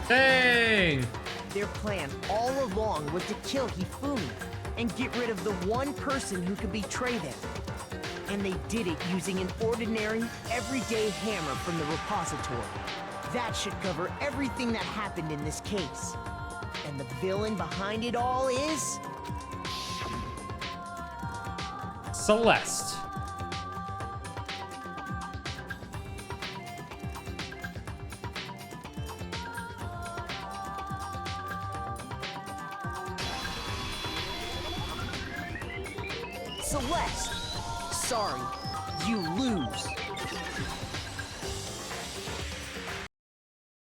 Dang! Their plan all along was to kill Hifumi and get rid of the one person who could betray them. And they did it using an ordinary, everyday hammer from the repository. That should cover everything that happened in this case. And the villain behind it all is... Celeste. Celeste! Sorry, you lose.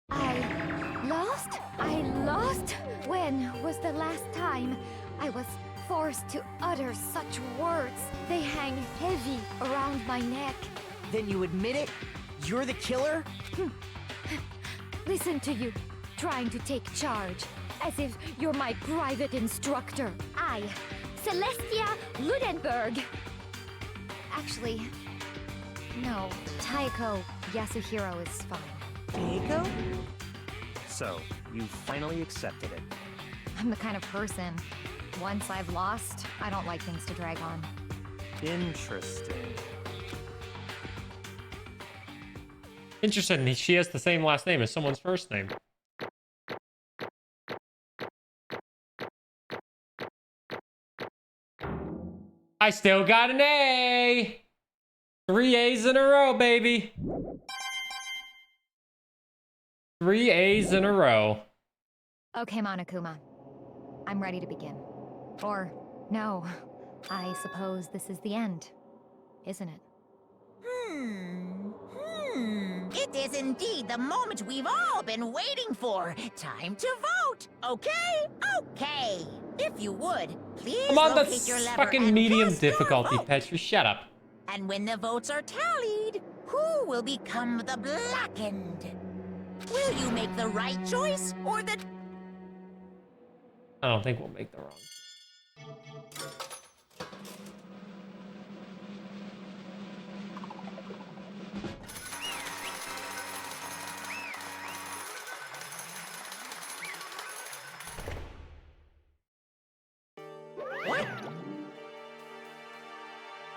I lost? When was the last time I was forced to utter such words? They hang heavy around my neck. Then you admit it? You're the killer? Listen to you, trying to take charge, as if you're my private instructor. I, Celestia Ludenberg. Actually, no, Taiko Yasuhiro is fine. Taiko? So, you finally accepted it. I'm the kind of person, once I've lost, I don't like things to drag on. Interesting. Interesting. She has the same last name as someone's first name. I still got an A! 3 A's in a row, baby! 3 A's in a row. Okay, Monokuma. I'm ready to begin. Or, no, I suppose this is the end, isn't it? It is indeed the moment we've all been waiting for. Time to vote. Okay? Okay. If you would, please Come on, locate that's your lever fucking and medium cast your difficulty, vote. Petri. Shut up. And when the votes are tallied, who will become the blackened? Will you make the right choice or the... I don't think we'll make the wrong.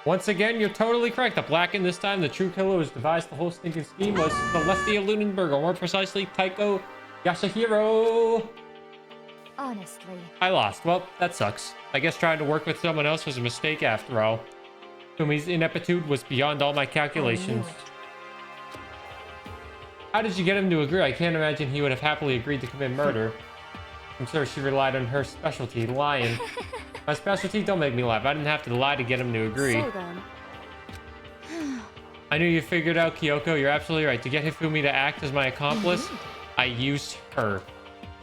Once again, you're totally correct. The blackened this time, the true killer who's devised the whole stinking scheme was Celestia Lunenberg, or more precisely, Taiko Yasuhiro. Honestly. I lost. Well, that sucks. I guess trying to work with someone else was a mistake after all. Fumi's ineptitude was beyond all my calculations. How did you get him to agree? I can't imagine he would have happily agreed to commit murder. I'm sure she relied on her specialty, lying. My specialty? Don't make me laugh. I didn't have to lie to get him to agree. So then... I knew you figured out, Kyoko. You're absolutely right. To get Hifumi to act as my accomplice, I used her.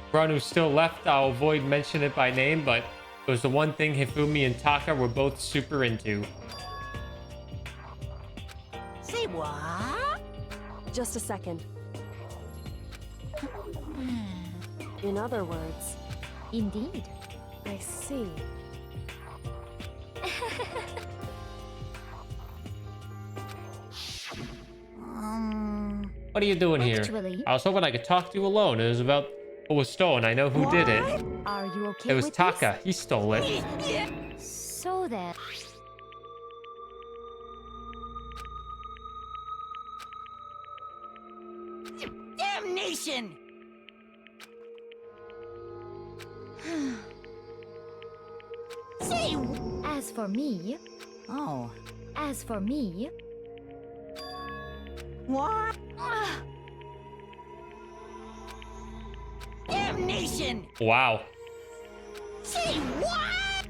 Everyone who's still left, I'll avoid mentioning it by name, but it was the one thing Hifumi and Taka were both super into. Say what? Just a second. In other words... Indeed. I see. What are you doing here? Actually- I was hoping I could talk to you alone. It was about what was stolen. I know who did it. Are you okay It was with Taka. He stole it. this? So then... Damnation! Say... As for me... Oh. As for me... What? Damnation! Wow. Say what?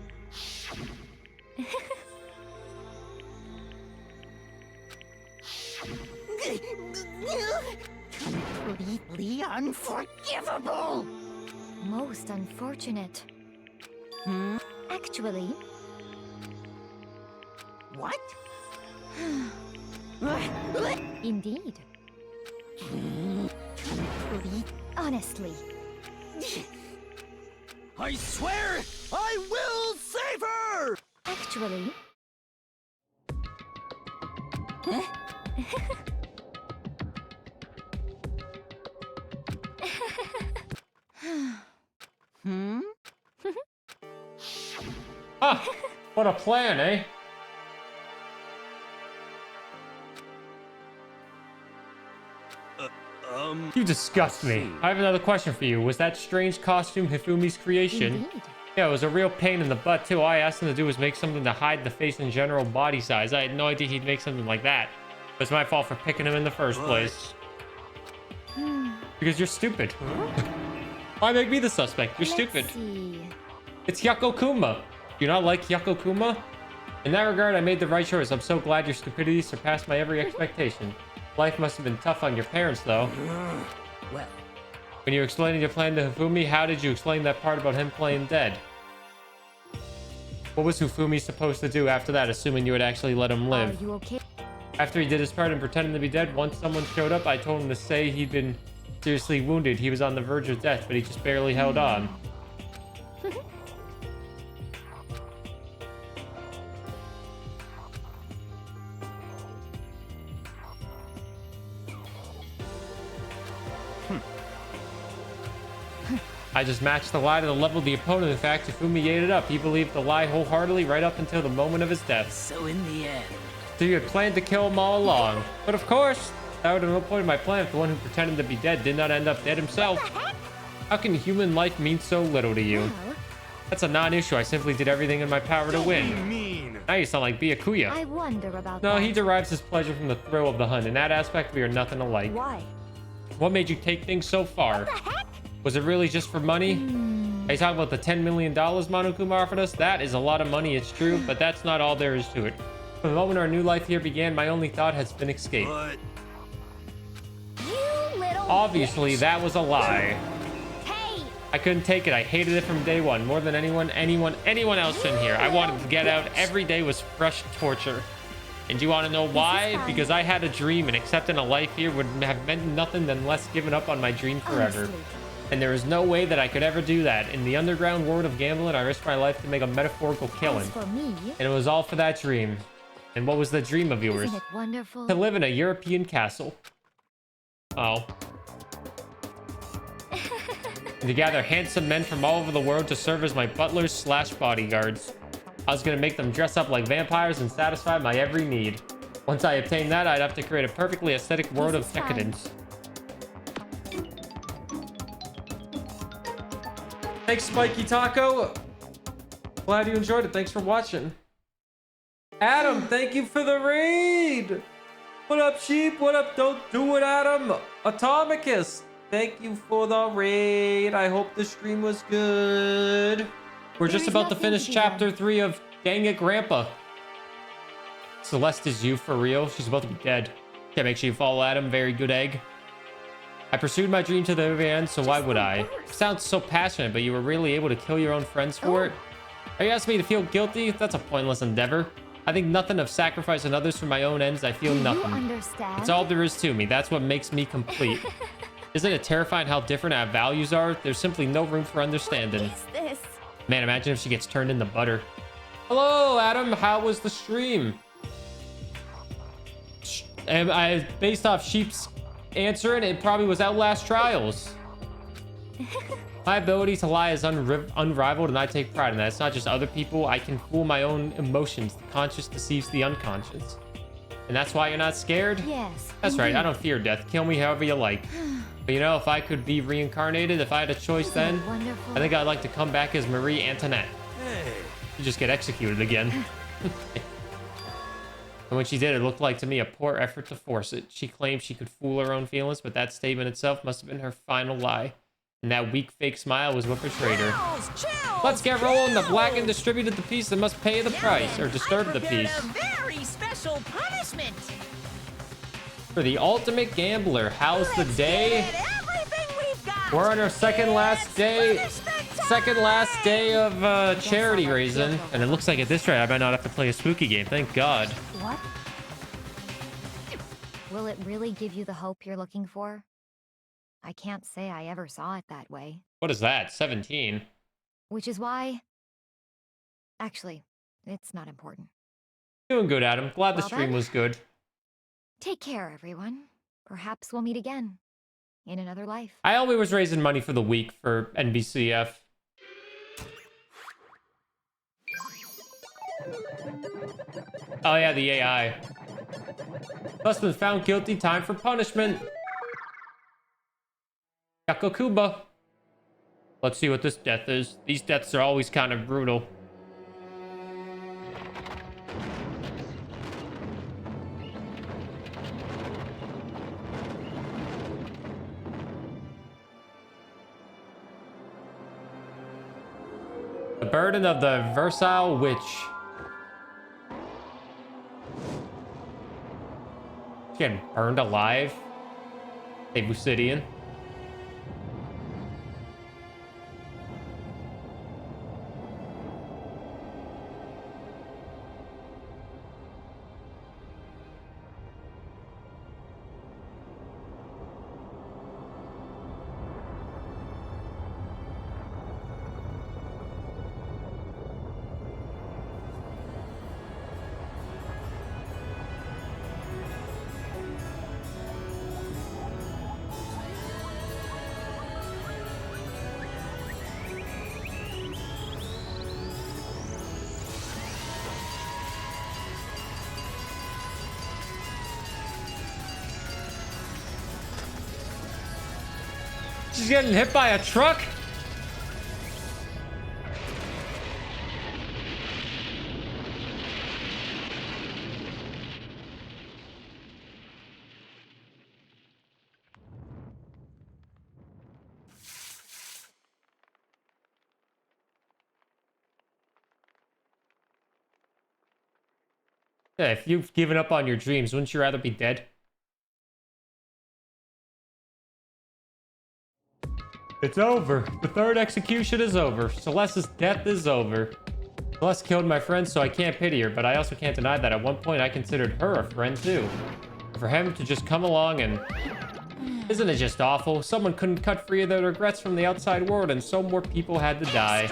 Completely unforgivable! Most unfortunate. Actually... What? Indeed. Honestly. I swear, I will save her! Actually. Ah, what a plan, eh? You disgust me. I have another question for you. Was that strange costume Hifumi's creation? Indeed. Yeah, it was a real pain in the butt, too. All I asked him to do was make something to hide the face and general body size. I had no idea he'd make something like that. It was my fault for picking him in the first place. Because you're stupid. Why make me the suspect? You're stupid. Let's see. It's Hyakokuma. Do you not like Hyakokuma? In that regard, I made the right choice. I'm so glad your stupidity surpassed my every expectation. Life must have been tough on your parents, though. Well, When you explained your plan to Hifumi, how did you explain that part about him playing dead? What was Hifumi supposed to do after that, assuming you would actually let him Are live? you okay? After he did his part in pretending to be dead, once someone showed up, I told him to say he'd been seriously wounded. He was on the verge of death, but he just barely held on. I just matched the lie to the level of the opponent. In fact, Hifumi ate it up. He believed the lie wholeheartedly right up until the moment of his death. so in the end, So you had planned to kill him all along. But of course, that would have no point in my plan if the one who pretended to be dead did not end up dead himself. How can human life mean so little to you? Well, That's a non-issue. I simply did everything in my power to win. Mean. Now you sound like Byakuya. I wonder about No, that. he derives his pleasure from the thrill of the hunt. In that aspect, we are nothing alike. Why? What made you take things so far? Was it really just for money? Are you talking about the $10 million Monokuma offered us? That is a lot of money, it's true, but that's not all there is to it. From the moment our new life here began, my only thought has been escape. But You little Obviously, bitch. that was a lie. Hey, I couldn't take it. I hated it from day one. More than anyone else in here. I wanted to get out. Every day was fresh torture. And do you want to know why? fine. Because I had a dream, and accepting a life here would have meant nothing than less giving up on my dream forever. Honestly. And there is no way that I could ever do that. In the underground world of gambling, I risked my life to make a metaphorical killing. As for me, And it was all for that dream. And what was the dream of yours? isn't it wonderful? To live in a European castle. Oh. And to gather handsome men from all over the world to serve as my butlers slash bodyguards. I was gonna make them dress up like vampires and satisfy my every need. Once I obtained that, I'd have to create a perfectly aesthetic world This of is fine. decadence. Thanks, Spiky Taco. Glad you enjoyed it. Thanks for watching. Adam, thank you for the raid. What up, sheep? What up? Don't do it, Adam. Atomicus, thank you for the raid. I hope the stream was good. We're just There is about to nothing finish to be chapter 3 of Dang It Grandpa. Celeste is you for real? She's about to be dead. Okay, make sure you follow Adam. Very good egg. I pursued my dream to the very end, so why would I? Sounds so passionate, but you were really able to kill your own friends for it? Are you asking me to feel guilty? That's a pointless endeavor. I think nothing of sacrificing others for my own ends. I feel Do you nothing. understand? It's all there is to me. That's what makes me complete. Isn't it terrifying how different our values are? There's simply no room for understanding. Is this? Man, imagine if she gets turned into butter. Hello, Adam. How was the stream? And based off Sheep's answering, it probably was Outlast Trials. My ability to lie is unrivaled, and I take pride in that. It's not just other people. I can fool my own emotions. The conscious deceives the unconscious. And that's why you're not scared? Yes. That's right. I indeed. don't fear death. Kill me however you like. But you know, if I could be reincarnated, if I had a choice Isn't it then, wonderful? I think I'd like to come back as Marie Antoinette. hey, You just get executed again. And when she did, it looked like to me a poor effort to force it. She claimed she could fool her own feelings, but that statement itself must have been her final lie. And that weak fake smile was what betrayed her. Chills, Let's get rolling. The black and chills. distributed the piece that must pay the price, or disturb the prepared piece. a very special punishment. For the ultimate gambler, how's the day? Get it, everything we've got. We're on our second last day. Let's finish the Second last time. day of charity raising. And it looks like at this rate, I might not have to play a spooky game. Thank God. What? Will it really give you the hope you're looking for? I can't say I ever saw it that way. What is that? 17. Which is why... Actually, it's not important. Doing good, Adam. Glad the Well stream then. was good. Take care, everyone. Perhaps we'll meet again. In another life. I always was raising money for the week for NBCF. Oh yeah, the AI. Husband found guilty, time for punishment. Yakokuba. Let's see what this death is. These deaths are always kind of brutal. The burden of the Versatile Witch. She's getting burned alive. A Busidian. She's getting hit by a truck. Yeah, if you've given up on your dreams, wouldn't you rather be dead? It's over. The third execution is over. Celeste's death is over. Celeste killed my friend, so I can't pity her, but I also can't deny that at one point I considered her a friend too. For him to just come along and... Isn't it just awful? Someone couldn't cut free of their regrets from the outside world, and so more people had to die.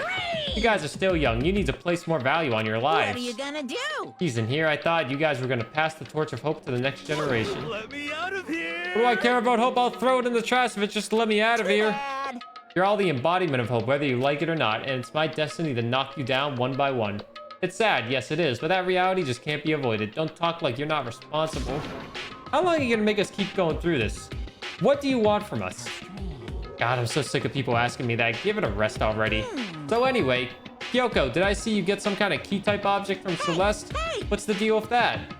You guys are still young. You need to place more value on your lives. What are you gonna do? He's in here. I thought you guys were gonna pass the torch of hope to the next generation. Let me out of here! What do I care about hope? I'll throw it in the trash if it's just to let me out of here. Dad. You're all the embodiment of hope, whether you like it or not, and it's my destiny to knock you down one by one. It's sad, yes it is, but that reality just can't be avoided. Don't talk like you're not responsible. How long are you gonna make us keep going through this? What do you want from us? God, I'm so sick of people asking me that. Give it a rest already. So anyway, Kyoko, did I see you get some kind of key-type object from Celeste? Hey! What's the deal with that?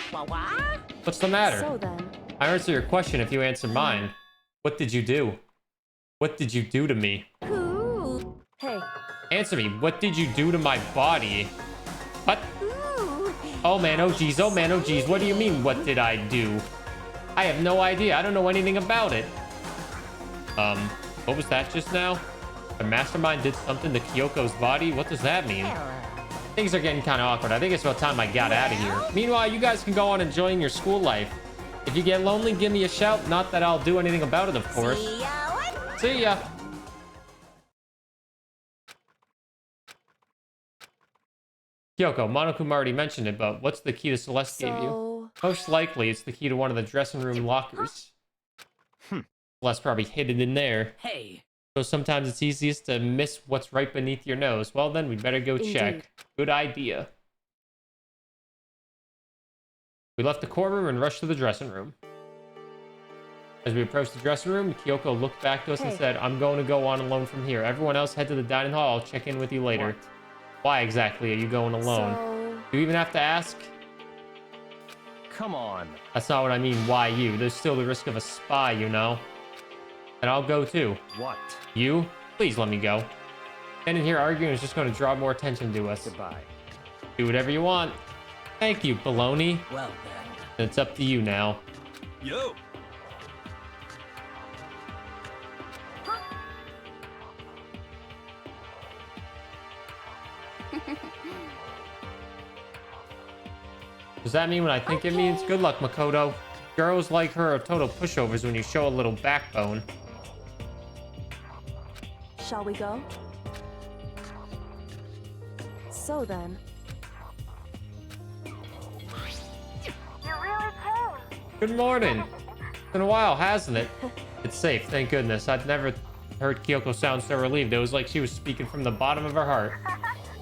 What? What's the matter? So then, I answer your question if you answer mine. What did you do? What did you do to me? Ooh. hey, Answer me. What did you do to my body? What? Ooh. Oh man, oh geez, oh man, oh geez. What do you mean, what did I do? I have no idea. I don't know anything about it. What was that just now? The mastermind did something to Kyoko's body? What does that mean? Things are getting kind of awkward. I think it's about time I got out of here. Meanwhile, you guys can go on enjoying your school life. If you get lonely, give me a shout. Not that I'll do anything about it, of course. See ya. See ya. Kyoko, Monokuma already mentioned it, but what's the key to Celeste gave you? Most likely, it's the key to one of the dressing room lockers. Celeste probably hid it in there. Hey, So sometimes it's easiest to miss what's right beneath your nose. Well, then we'd better go check. Indeed. Good idea. We left the courtroom and rushed to the dressing room. As we approached the dressing room, Kyoko looked back to us and Hey. said, I'm going to go on alone from here. Everyone else head to the dining hall. I'll check in with you later. What? Why exactly are you going alone? So, Do you even have to ask? Come on. That's not what I mean, why you? There's still the risk of a spy, you know? And I'll go too. What? You? Please let me go. Standing here arguing is just going to draw more attention to us. Goodbye. Do whatever you want. Thank you, baloney. well then. It's up to you now. Yo! Does that mean what I think it means? Good luck, Makoto. Girls like her are total pushovers when you show a little backbone. Shall we go? So then, Good morning. It's been a while, hasn't it? It's safe, thank goodness. I'd never heard Kyoko sound so relieved. It was like she was speaking from the bottom of her heart.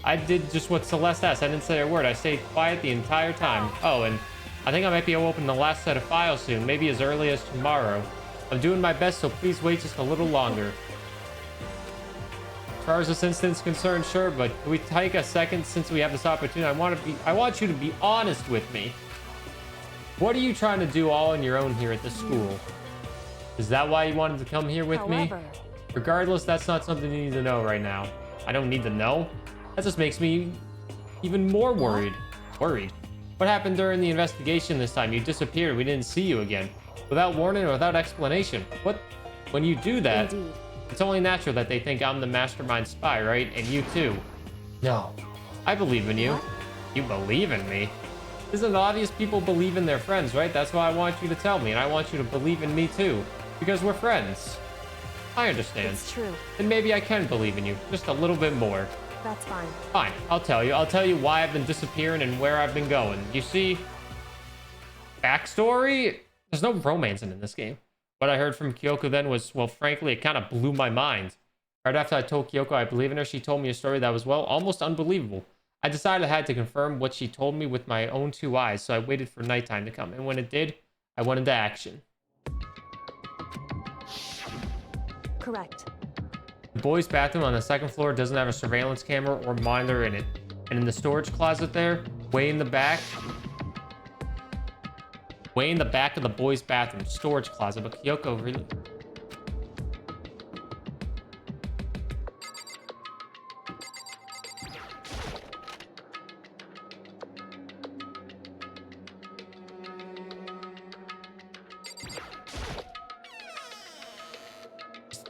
I did just what Celeste asked. I didn't say a word. I stayed quiet the entire time. Oh, and I think I might be able to open the last set of files soon, maybe as early as tomorrow. I'm doing my best, so please wait just a little longer. As far as this incident's concerned, sure, but can we take a second since we have this opportunity? I want you to be honest with me. What are you trying to do all on your own here at the school? Is that why you wanted to come here with me? Regardless, that's not something you need to know right now. I don't need to know. That just makes me even more worried. Worried? What happened during the investigation this time? You disappeared. We didn't see you again. Without warning or without explanation. What? When you do that, indeed. It's only natural that they think I'm the mastermind spy, right? And you too. No. I believe in you. What? You believe in me? Isn't it obvious people believe in their friends, right? That's why I want you to tell me, and I want you to believe in me too. Because we're friends. I understand. It's true. And maybe I can believe in you. Just a little bit more. That's fine. Fine, I'll tell you. I'll tell you why I've been disappearing and where I've been going. You see, backstory? There's no romance in this game. What I heard from Kyoko then was, well, frankly, it kind of blew my mind. Right after I told Kyoko I believe in her, she told me a story that was, well, almost unbelievable. I decided I had to confirm what she told me with my own two eyes, so I waited for nighttime to come. And when it did, I went into action. Correct. The boys' bathroom on the second floor doesn't have a surveillance camera or monitor in it. And in the storage closet there, way in the back of the boys' bathroom, storage closet, but Kyoko really...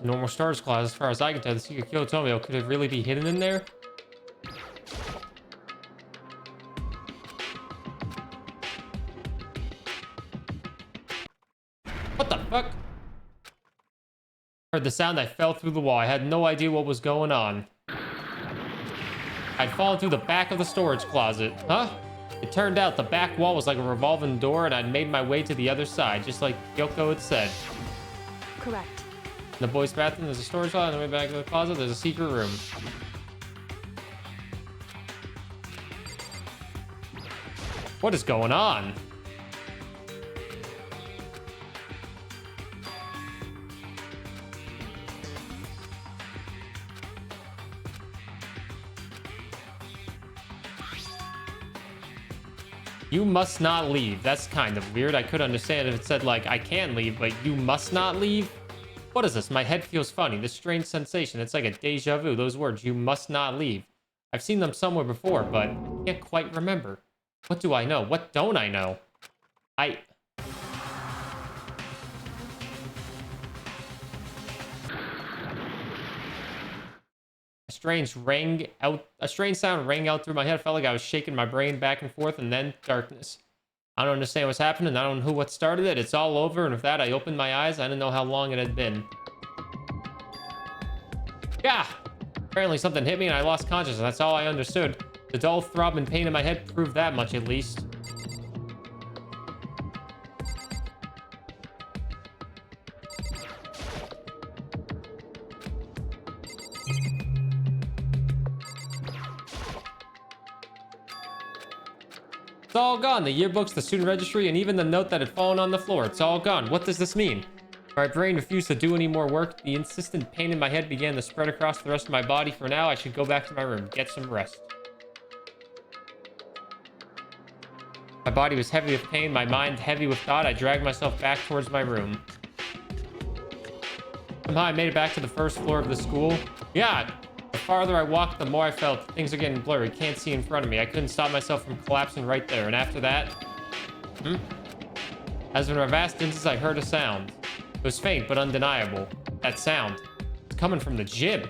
Normal storage closet, as far as I can tell. The secret Kyoto could it really be hidden in there? What the fuck? Heard the sound. I fell through the wall. I had no idea what was going on. I'd fallen through the back of the storage closet. Huh? It turned out the back wall was like a revolving door, and I'd made my way to the other side, just like Kyoko had said. Correct. In the boys' bathroom, there's a storage closet. On the way back to the closet, there's a secret room. What is going on? You must not leave. That's kind of weird. I could understand if it said, like, I can leave, but you must not leave? What is this? My head feels funny. This strange sensation. It's like a deja vu. Those words, you must not leave. I've seen them somewhere before, but I can't quite remember. What do I know? What don't I know? A strange sound rang out through my head. I felt like I was shaking my brain back and forth, and then darkness. I don't understand what's happening. I don't know what started it. It's all over, and with that, I opened my eyes. I didn't know how long it had been. Yeah! Apparently something hit me, and I lost consciousness. That's all I understood. The dull throb and pain in my head proved that much, at least. It's all gone. The yearbooks, the student registry, and even the note that had fallen on the floor. It's all gone. What does this mean? My brain refused to do any more work. The insistent pain in my head began to spread across the rest of my body. For now, I should go back to my room, get some rest. My body was heavy with pain, my mind heavy with thought. I dragged myself back towards my room. Somehow I made it back to the first floor of the school. Yeah, the farther I walked, the more I felt things are getting blurry. Can't see in front of me. I couldn't stop myself from collapsing right there. And after that... As in a vast distance, I heard a sound. It was faint, but undeniable. That sound. It's coming from the gym.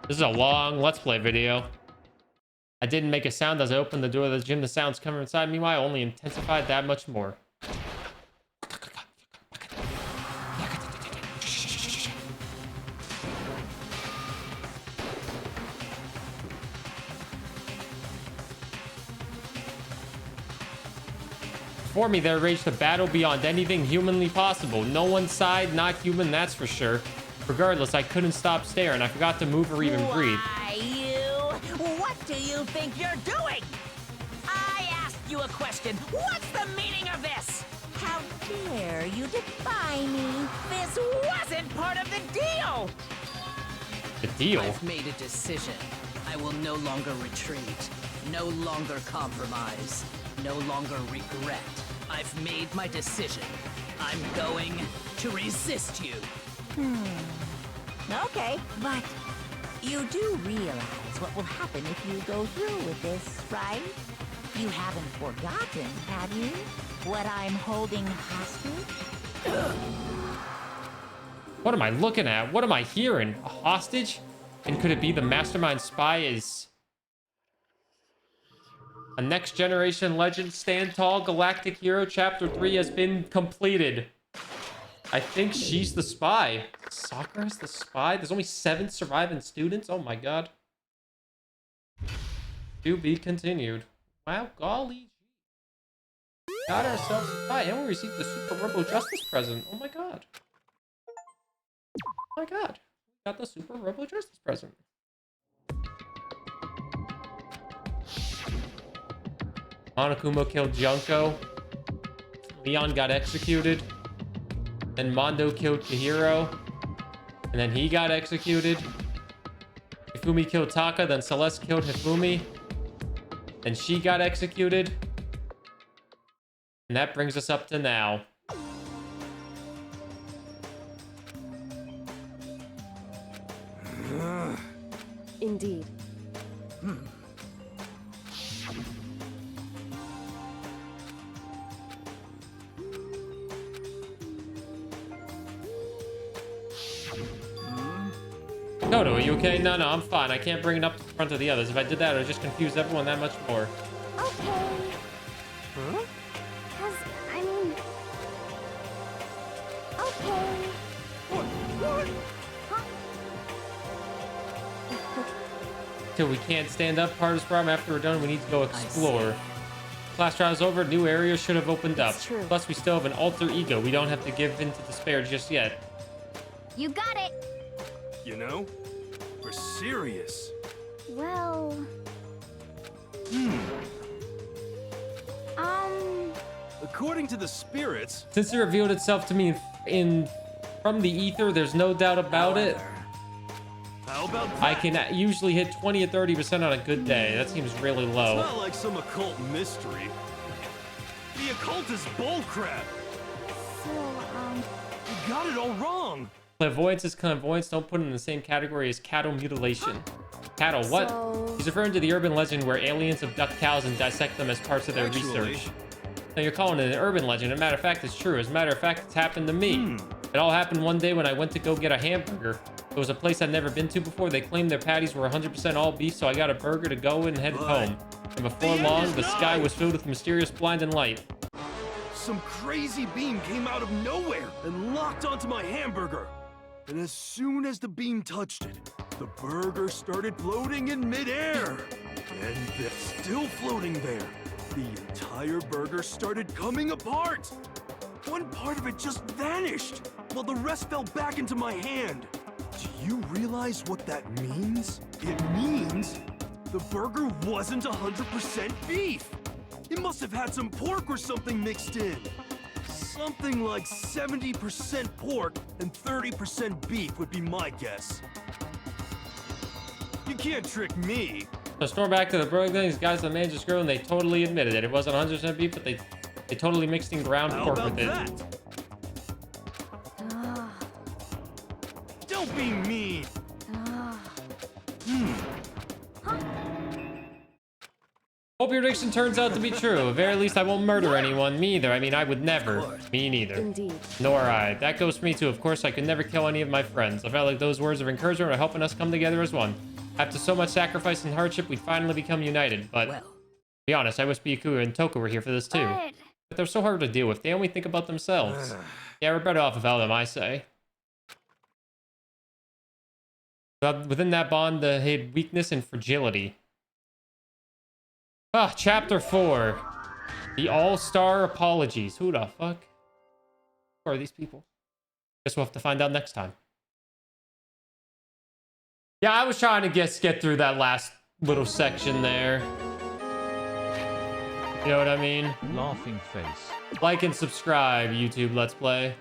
This is a long Let's Play video. I didn't make a sound as I opened the door of the gym. The sounds coming inside. Meanwhile, only intensified that much more. Before me, there raged a battle beyond anything humanly possible. No one's side, not human, that's for sure. Regardless, I couldn't stop staring. I forgot to move or even breathe. Why, what do you think you're doing? I asked you a question. What's the meaning of this? How dare you defy me? This wasn't part of the deal. The deal? I've made a decision. I will no longer retreat, no longer compromise, no longer regret. I've made my decision. I'm going to resist you. Okay, but you do realize what will happen if you go through with this, right? You haven't forgotten, have you? What I'm holding hostage? What am I looking at? What am I hearing? A hostage? And could it be the mastermind spy is a next generation legend? Stand tall, galactic hero. Chapter 3 has been completed. I think she's the spy. Sakura's the spy? There's only 7 surviving students? Oh my god. To be continued. Wow, golly. Got ourselves a spy. And we received the Super Robo Justice present. Oh my god. Oh my god. We got the Super Robo Justice present. Monokuma killed Junko. Leon got executed. Then Mondo killed Chihiro. And then he got executed. Hifumi killed Taka. Then Celeste killed Hifumi. And she got executed. And that brings us up to now. Indeed. Kodo, are you okay? No, I'm fine. I can't bring it up to the front of the others. If I did that, I would just confuse everyone that much more. Okay. Huh? Cause, I mean... Okay. Till we can't stand up, part of this problem. After we're done, we need to go explore. Class trial's over. New areas should have opened up. It's true. Plus, we still have an alter ego. We don't have to give in to despair just yet. You got it. You know? We're serious. Well... According to the spirits... Since it revealed itself to me from the ether, there's no doubt about it. How about that? I can usually hit 20 or 30% on a good day. That seems really It's low. not like some occult mystery. The occult is bullcrap. So, You got it all wrong. Clairvoyance is clairvoyance. Don't put it in the same category as cattle mutilation. Cattle, what? So- He's referring to the urban legend where aliens abduct cows and dissect them as parts of their research. Now you're calling it an urban legend. As a matter of fact, it's true. As a matter of fact, it's happened to me. It all happened one day when I went to go get a hamburger. It was a place I'd never been to before. They claimed their patties were 100% all beef, so I got a burger to go and head home. And before long, the sky was filled with mysterious blinding light. Some crazy beam came out of nowhere and locked onto my hamburger. And as soon as the beam touched it, the burger started floating in midair. And it's still floating there. The entire burger started coming apart. One part of it just vanished, while the rest fell back into my hand. Do you realize what that means? It means the burger wasn't 100% beef. It must have had some pork or something mixed in. Something like 70% pork and 30% beef would be my guess. You can't trick me. So storm back to the burger thing. These guys, the manager's girl, and they totally admitted it. It wasn't 100% beef, but they totally mixed in ground How pork about with it. that? Don't be mean. Hope your prediction turns out to be true. At very least, I won't murder anyone. Me either. I mean, I would never. Me neither. Indeed. Nor I. That goes for me too. Of course, I could never kill any of my friends. I felt like those words of encouragement are helping us come together as one. After so much sacrifice and hardship, we'd finally become united. But Well, to be honest, I wish Byakuya and Toku were here for this too. But they're so hard to deal with. They only think about themselves. Yeah, we're better off without them, I say. But within that bond, they hid weakness and fragility. Ah, chapter 4. The All-Star Apologies. Who the fuck? Who are these people? Guess we'll have to find out next time. Yeah, I was trying to get through that last little section there. You know what I mean? Laughing face. Like and subscribe, YouTube Let's Play.